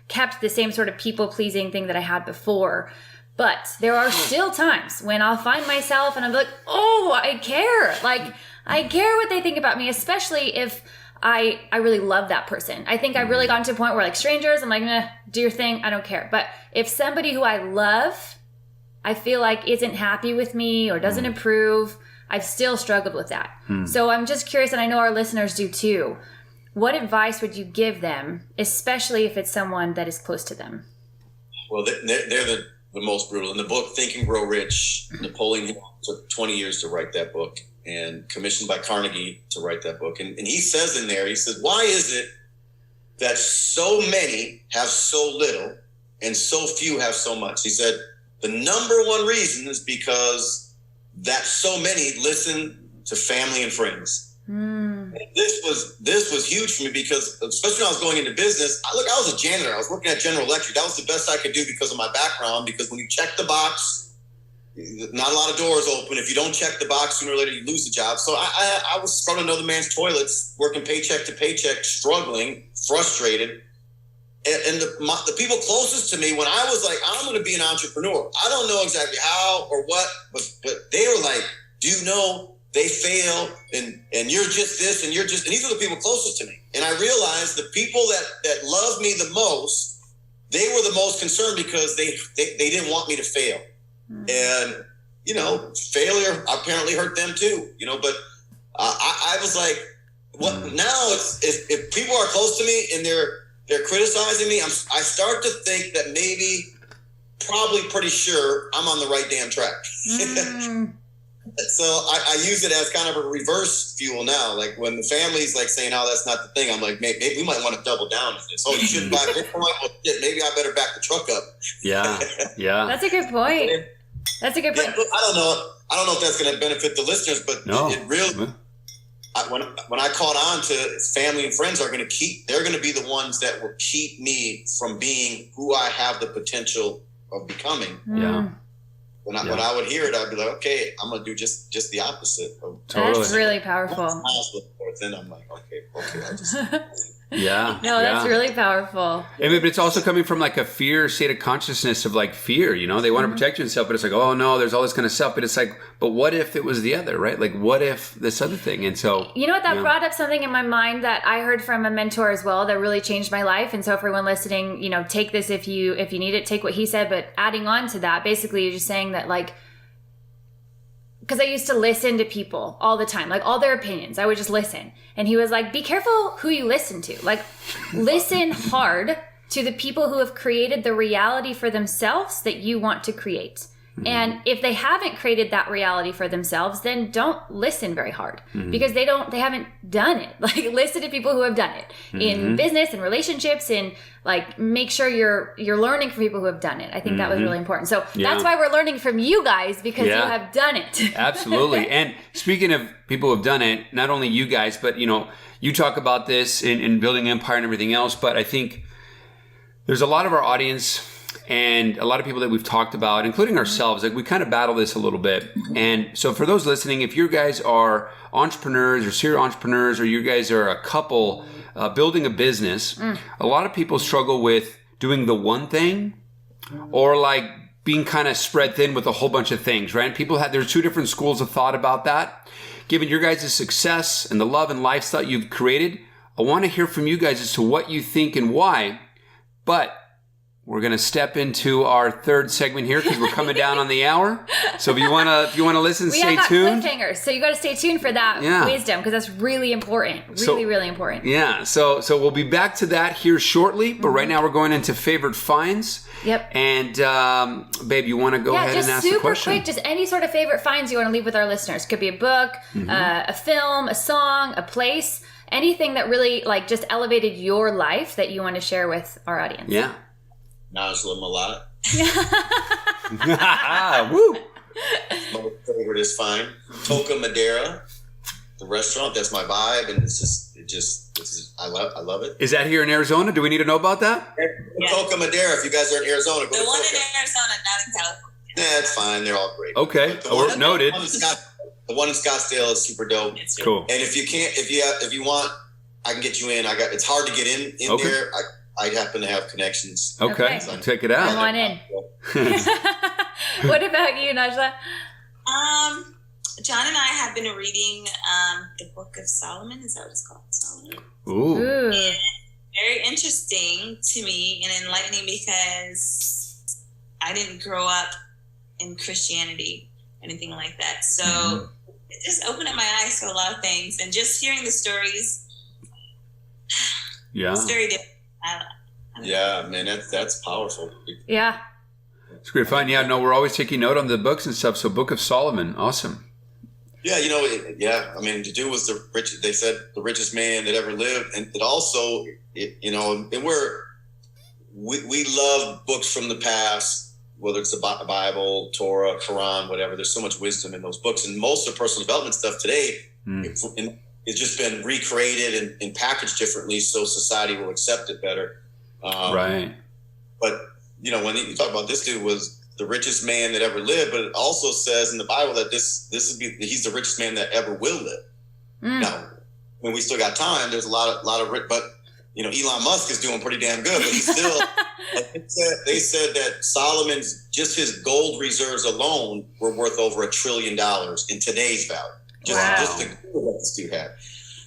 kept the same sort of people-pleasing thing that I had before. But there are still times when I'll find myself and I'm like, oh, I care. Like, I care what they think about me, especially if I really love that person. I think I've really gotten to a point where, like, strangers, I'm like, nah, do your thing. I don't care. But if somebody who I love, I feel like isn't happy with me or doesn't approve, I've still struggled with that. So I'm just curious, and I know our listeners do too. what advice would you give them, especially if it's someone that is close to them? Well, they're the most brutal. In the book, Think and Grow Rich, Napoleon Hill took 20 years to write that book and commissioned by Carnegie to write that book. And he says in there, he says, why is it that so many have so little and so few have so much? He said, the number one reason is because that so many listen to family and friends. And this was huge for me because, especially when I was going into business, I was a janitor. I was working at General Electric. That was the best I could do because of my background. Because when you check the box, not a lot of doors open. If you don't check the box, sooner or later you lose the job. So I was scrubbing another man's toilets, working paycheck to paycheck, struggling, frustrated. And the people closest to me, when I was like, I'm going to be an entrepreneur, I don't know exactly how or what, but they were like, do you know they fail and you're just this and you're just, and these are the people closest to me. And I realized the people that loved me the most, they were the most concerned because they didn't want me to fail. And, failure apparently hurt them too, but I was like, what now if people are close to me and they're criticizing me, I start to think that maybe, probably pretty sure I'm on the right damn track. So I use it as kind of a reverse fuel now. Like when the family's like saying, "Oh, that's not the thing," I'm like, maybe we might want to double down on this. Oh, you shouldn't buy Bitcoin. Well, shit, maybe I better back the truck up. Yeah. That's a good point. That's a good point. Yeah, I don't know if that's going to benefit the listeners, but it really. When I caught on to family and friends they're going to be the ones that will keep me from being who I have the potential of becoming. Yeah. When I would hear it, I'd be like, okay, I'm going to do just the opposite. That's really powerful. Then I'm like, okay, I just... Yeah. No, that's really powerful. But it's also coming from like a fear state of consciousness of like fear, they want to protect yourself, but it's like, oh no, there's all this kind of stuff. But it's like, but what if it was the other, right? Like what if this other thing? And so, that brought up something in my mind that I heard from a mentor as well that really changed my life. And so for everyone listening, take this if you need it, take what he said, but adding on to that, basically you're just saying that like, because I used to listen to people all the time, like all their opinions. I would just listen. And he was like, be careful who you listen to. Like, listen hard to the people who have created the reality for themselves that you want to create. Mm-hmm. And if they haven't created that reality for themselves, then don't listen very hard because they haven't done it. Like, listen to people who have done it in business and relationships, and like make sure you're learning from people who have done it. I think that was really important. So that's why we're learning from you guys, because you have done it. Absolutely. And speaking of people who have done it, not only you guys, but you talk about this in building empire and everything else, but I think there's a lot of our audience and a lot of people that we've talked about, including ourselves, like we kind of battle this a little bit. And so for those listening, if you guys are entrepreneurs or serial entrepreneurs, or you guys are a couple building a business, a lot of people struggle with doing the one thing or like being kind of spread thin with a whole bunch of things, right? There's two different schools of thought about that. Given your guys' success and the love and lifestyle you've created, I want to hear from you guys as to what you think and why. But we're going to step into our third segment here because we're coming down on the hour. So if you want to listen, stay tuned. Cliffhangers, so you got to stay tuned for that wisdom, because that's really important. Really important. Yeah. So we'll be back to that here shortly. But right now we're going into favorite finds. Yep. And babe, you want to go ahead and ask the question? Yeah, just super quick. Just any sort of favorite finds you want to leave with our listeners. Could be a book, a film, a song, a place, anything that really like just elevated your life that you want to share with our audience. Yeah. Najla Malat. Woo! My favorite is fine. Toca Madera, the restaurant. That's my vibe, and I love it. Is that here in Arizona? Do we need to know about that? Yeah. Toca Madera. If you guys are in Arizona, go to the one Toca. in Arizona, not in California. Yeah, it's fine. They're all great. Okay, noted. The one in Scottsdale is super dope. It's cool. And if you want, I can get you in. It's hard to get in there. I happen to have connections. Okay. Check it out. Come on in. What about you, Najla? John and I have been reading the Book of Solomon. Is that what it's called? Solomon. Ooh. And very interesting to me and enlightening, because I didn't grow up in Christianity, anything like that. So it just opened up my eyes to a lot of things, and just hearing the stories Yeah. It's very different. Yeah, man, that's powerful. Yeah. It's great fun. Yeah, no, we're always taking note on the books and stuff. So Book of Solomon, awesome. Yeah, I mean, the dude was they said the richest man that ever lived. And it also, and we love books from the past, whether it's the Bible, Torah, Quran, whatever. There's so much wisdom in those books. And most of personal development stuff today it's just been recreated and packaged differently so society will accept it better. Right. But, when you talk about this dude was the richest man that ever lived, but it also says in the Bible that he's the richest man that ever will live. Now, when we still got time, there's a lot of rich, but Elon Musk is doing pretty damn good, but he's still. They said that Solomon's just his gold reserves alone were worth over $1 trillion in today's value. Just the gold that this dude had.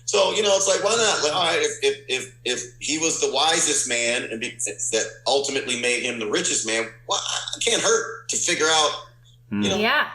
So it's like, why not? Like, all right, if he was the wisest man and that ultimately made him the richest man, well, it can't hurt to figure out. Yeah.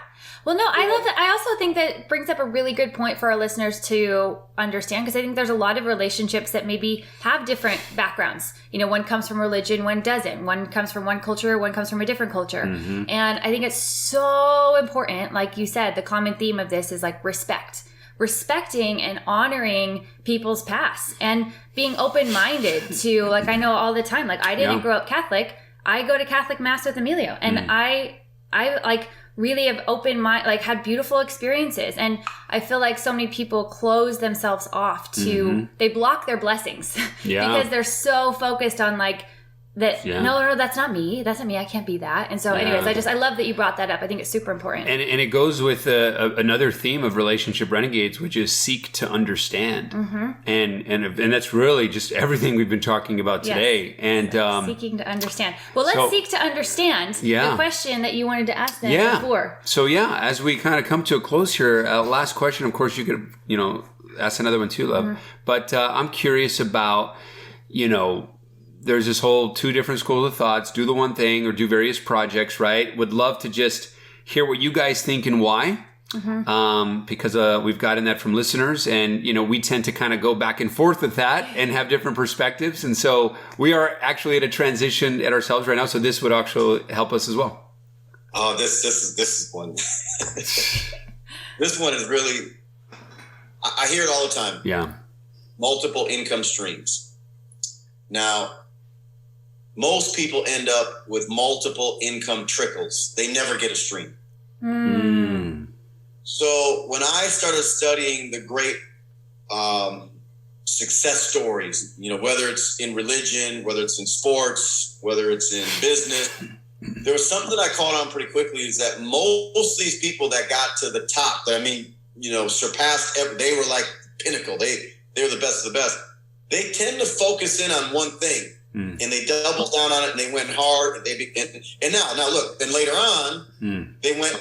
Well, no, I love that. I also think that brings up a really good point for our listeners to understand, because I think there's a lot of relationships that maybe have different backgrounds. One comes from religion, one doesn't. One comes from one culture, one comes from a different culture. Mm-hmm. And I think it's so important. Like you said, the common theme of this is like respect. Respecting and honoring people's past and being open-minded to, like, I know all the time, like, I didn't grow up Catholic. I go to Catholic Mass with Emilio, and I like really have open mind, like had beautiful experiences. And I feel like so many people close themselves off to, they block their blessings because they're so focused on like that. Yeah. No, that's not me. That's not me. I can't be that. And so anyways, I love that you brought that up. I think it's super important. And it goes with another theme of Relationship Renegades, which is seek to understand. Mm-hmm. And that's really just everything we've been talking about today. And seeking to understand. Well, let's seek to understand the question that you wanted to ask them before. So as we kind of come to a close here, last question, of course you could, ask another one too, Love. Mm-hmm. But I'm curious about, there's this whole 2 different schools of thoughts, do the one thing or do various projects, right? Would love to just hear what you guys think and why. Mm-hmm. Because we've gotten that from listeners, and we tend to kind of go back and forth with that and have different perspectives. And so we are actually at a transition at ourselves right now. So this would actually help us as well. Oh, this is one. This one is really, I hear it all the time. Yeah. Multiple income streams. Now, most people end up with multiple income trickles. They never get a stream. So when I started studying the great success stories, whether it's in religion, whether it's in sports, whether it's in business, there was something I caught on pretty quickly, is that most of these people that got to the top, surpassed, they were like pinnacle. They were the best of the best. They tend to focus in on one thing. And they doubled down on it, and they went hard. And now look. Then later on, they went.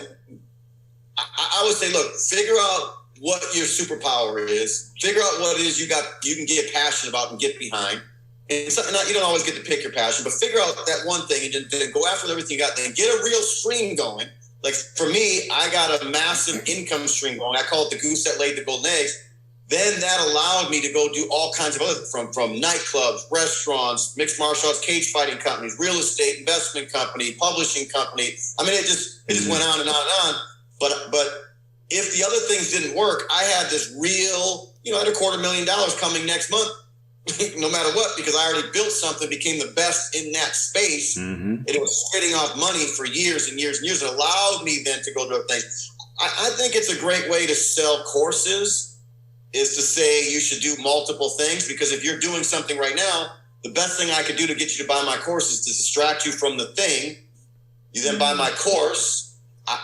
I would say, look, figure out what your superpower is. Figure out what it is you can get passionate about and get behind. And you don't always get to pick your passion, but figure out that one thing and then go after everything you got. Then get a real stream going. Like for me, I got a massive income stream going. I call it the goose that laid the golden eggs. Then that allowed me to go do all kinds of other, from nightclubs, restaurants, mixed martial arts, cage fighting companies, real estate, investment company, publishing company. I mean, it just went on and on and on. But if the other things didn't work, I had this real, I had $250,000 coming next month, no matter what, because I already built something, became the best in that space. And it was spitting off money for years and years and years. It allowed me then to go do other things. I think it's a great way to sell courses, is to say you should do multiple things, because if you're doing something right now, the best thing I could do to get you to buy my course is to distract you from the thing. You then buy my course.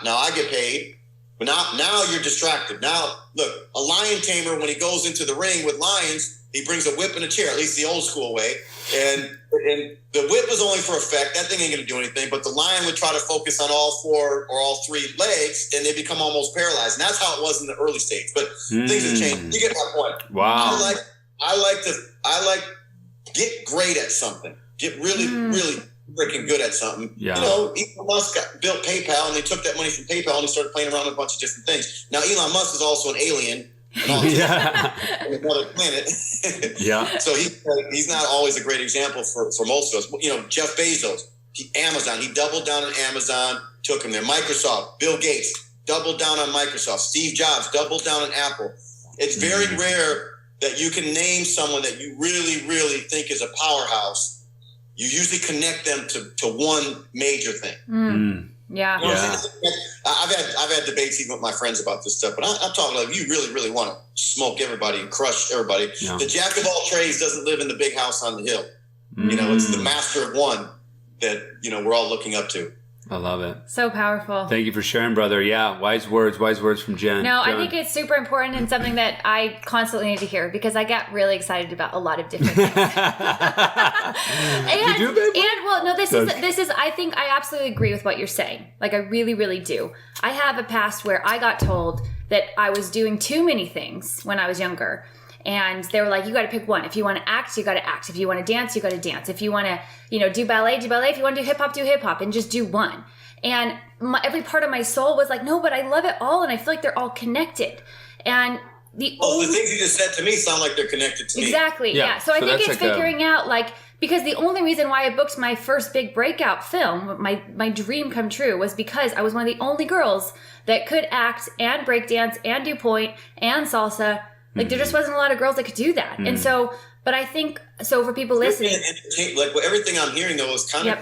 Now I get paid, but now you're distracted. Now, look, a lion tamer, when he goes into the ring with lions, he brings a whip and a chair, at least the old school way. And the whip was only for effect. That thing ain't going to do anything. But the lion would try to focus on all 4 or all 3 legs, and they become almost paralyzed. And that's how it was in the early stage. But things have changed. You get my point. Wow. I like get great at something. Get really, really freaking good at something. Yeah. Elon Musk built PayPal, and they took that money from PayPal and they started playing around with a bunch of different things. Now, Elon Musk is also an alien Yeah. on another planet. Yeah. So he's not always a great example for most of us. You know, Jeff Bezos, Amazon, he doubled down on Amazon, took him there. Microsoft, Bill Gates, doubled down on Microsoft. Steve Jobs, doubled down on Apple. It's very rare that you can name someone that you really, really think is a powerhouse. You usually connect them to one major thing. Yeah. You know what I'm saying? I've had debates even with my friends about this stuff, but I'm talking like you really, really want to smoke everybody and crush everybody. Yeah. The jack of all trades doesn't live in the big house on the hill. You know, it's the master of one that, you know, we're all looking up to. I love it. So powerful. Thank you for sharing, brother. Yeah, wise words from Jen. No, I think it's super important and something that I constantly need to hear because I get really excited about a lot of different things. You do, baby? And well, no, this is. I think I absolutely agree with what you're saying. Like I really, really do. I have a past where I got told that I was doing too many things when I was younger. And they were like, you got to pick one. If you want to act, you got to act. If you want to dance, you got to dance. If you want to, do ballet, do ballet. If you want to do hip hop, and just do one. And every part of my soul was like, no, but I love it all. And I feel like they're all connected. And the things you just said to me sound like they're connected to me. Exactly. Yeah. So I think it's figuring out because the only reason why I booked my first big breakout film, my dream come true, was because I was one of the only girls that could act and break dance and do point and salsa. Like there just wasn't a lot of girls that could do that. And so, but I think, so for people listening. Like everything I'm hearing though is kind of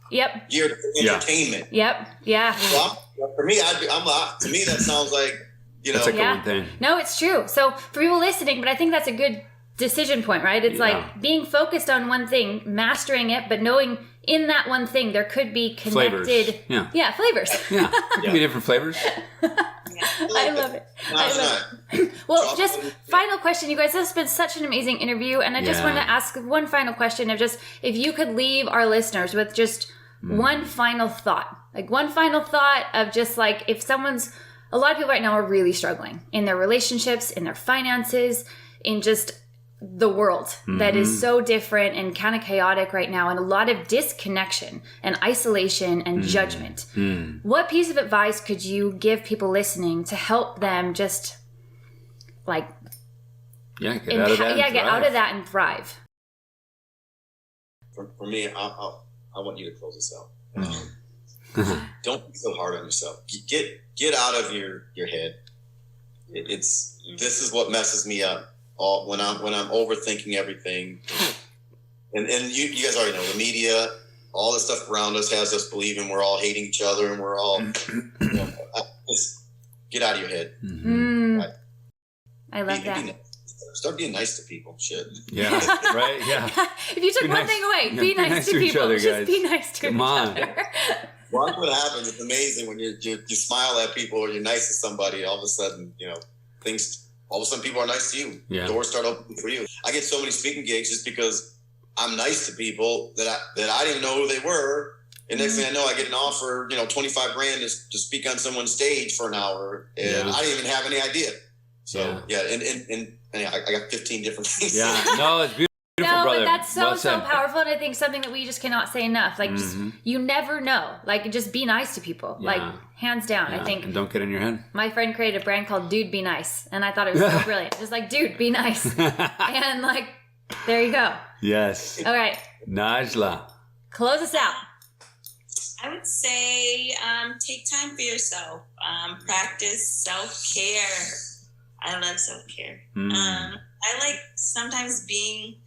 geared to entertainment. Yep. Yeah. So for me, to me that sounds like, That's like one thing. No, it's true. So for people listening, but I think that's a good decision point, right? It's like being focused on one thing, mastering it, but knowing in that one thing there could be connected flavors. Yeah, flavors. Yeah. It could be different flavors. I love it. Well, just final question, you guys. This has been such an amazing interview, and I just want to ask one final question of just if you could leave our listeners with just one final thought, of just like if a lot of people right now are really struggling in their relationships, in their finances, in just the world that is so different and kind of chaotic right now, and a lot of disconnection and isolation and judgment. What piece of advice could you give people listening to help them just get out of that and thrive? For me, I want you to close this out. Don't be so hard on yourself. Get out of your head. This is what messes me up. When I'm overthinking everything, and you guys already know the media, all the stuff around us has us believing we're all hating each other and we're all just get out of your head. Right? I love that. Start being nice to people. Shit. Yeah. Right. Yeah. If you took one thing away, be nice to people. Other, just be nice to each other. Watch what happens. It's amazing when you smile at people or you're nice to somebody. All of a sudden, things. All of a sudden, people are nice to you. Yeah. Doors start opening for you. I get so many speaking gigs just because I'm nice to people that I didn't know who they were. And next thing I know, I get an offer, $25,000 to speak on someone's stage for an hour, and I didn't even have any idea. So and I got 15 different things. Yeah, no, it's beautiful. No, brother. but that's so powerful, and I think something that we just cannot say enough. Like, just, you never know. Like, just be nice to people. Yeah. Like, hands down. I think. And don't get in your head. My friend created a brand called Dude Be Nice, and I thought it was so brilliant. Just like, dude, be nice, and like, there you go. Yes. All right, Najla, close us out. I would say take time for yourself. Practice self-care. I love self-care. I like sometimes being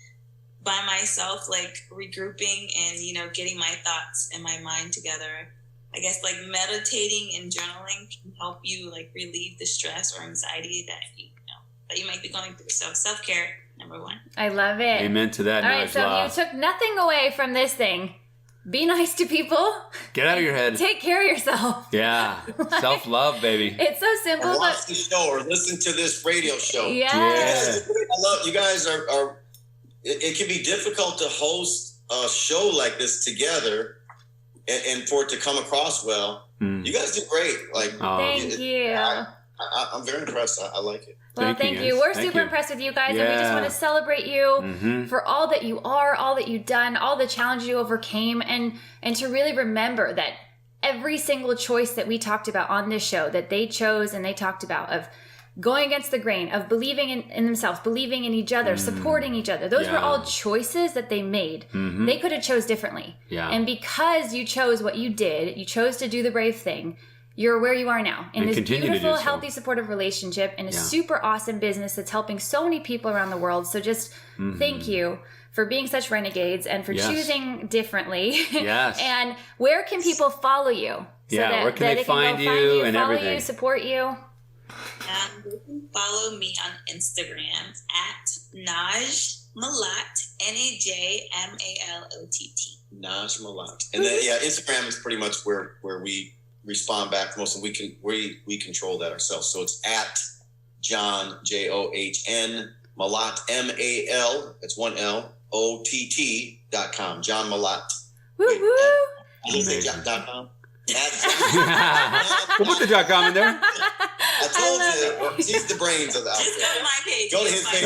by myself, like regrouping and, getting my thoughts and my mind together. I guess like meditating and journaling can help you like relieve the stress or anxiety that you might be going through. So self-care, number one. I love it. Amen to that. All right, so if you took nothing away from this thing, be nice to people. Get out of your head. Take care of yourself. Yeah. Self-love, baby. It's so simple. Or watch the show or listen to this radio show. Yeah. I love you guys are it can be difficult to host a show like this together and for it to come across well. You guys do great. Like thank you. I'm very impressed. I like it. Well, thank you. We're super impressed with you guys, and we just want to celebrate you for all that you are, all that you've done, all the challenges you overcame, and to really remember that every single choice that we talked about on this show that they chose and they talked about of going against the grain, of believing in themselves, believing in each other, supporting each other. Those were all choices that they made. They could have chose differently. Yeah. And because you chose what you did, you chose to do the brave thing, you're where you are now in this beautiful, healthy, supportive relationship in a super awesome business that's helping so many people around the world. So just thank you for being such renegades and for choosing differently. Yes. And where can people follow you? So where can they find you and follow everything? you, support you? You can follow me on Instagram at Naj Malat, NAJMALOTT. Naj Malat. And then Instagram is pretty much where we respond back most, and we control that ourselves. So it's at John JOHN Malat MAL. That's one L OTT.com. John Malat. Woo woo. .com. We'll put the .com in there. I told you, he's the brains of the outfit. Just go to my page. Go to his page.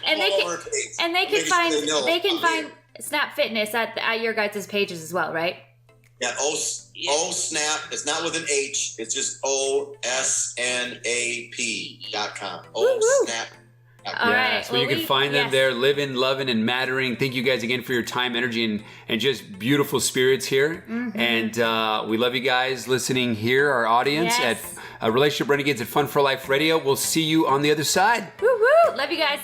And they can find Snap Fitness at your guys' pages as well, right? Yeah, O Snap. It's not with an H. It's just OSNAP.com. Snap. All right. So you can find them there, living, loving, and mattering. Thank you guys again for your time, energy, and just beautiful spirits here. And we love you guys listening here, our audience at Relationship Renegades at Fun for Life Radio. We'll see you on the other side. Woo woo. Love you guys.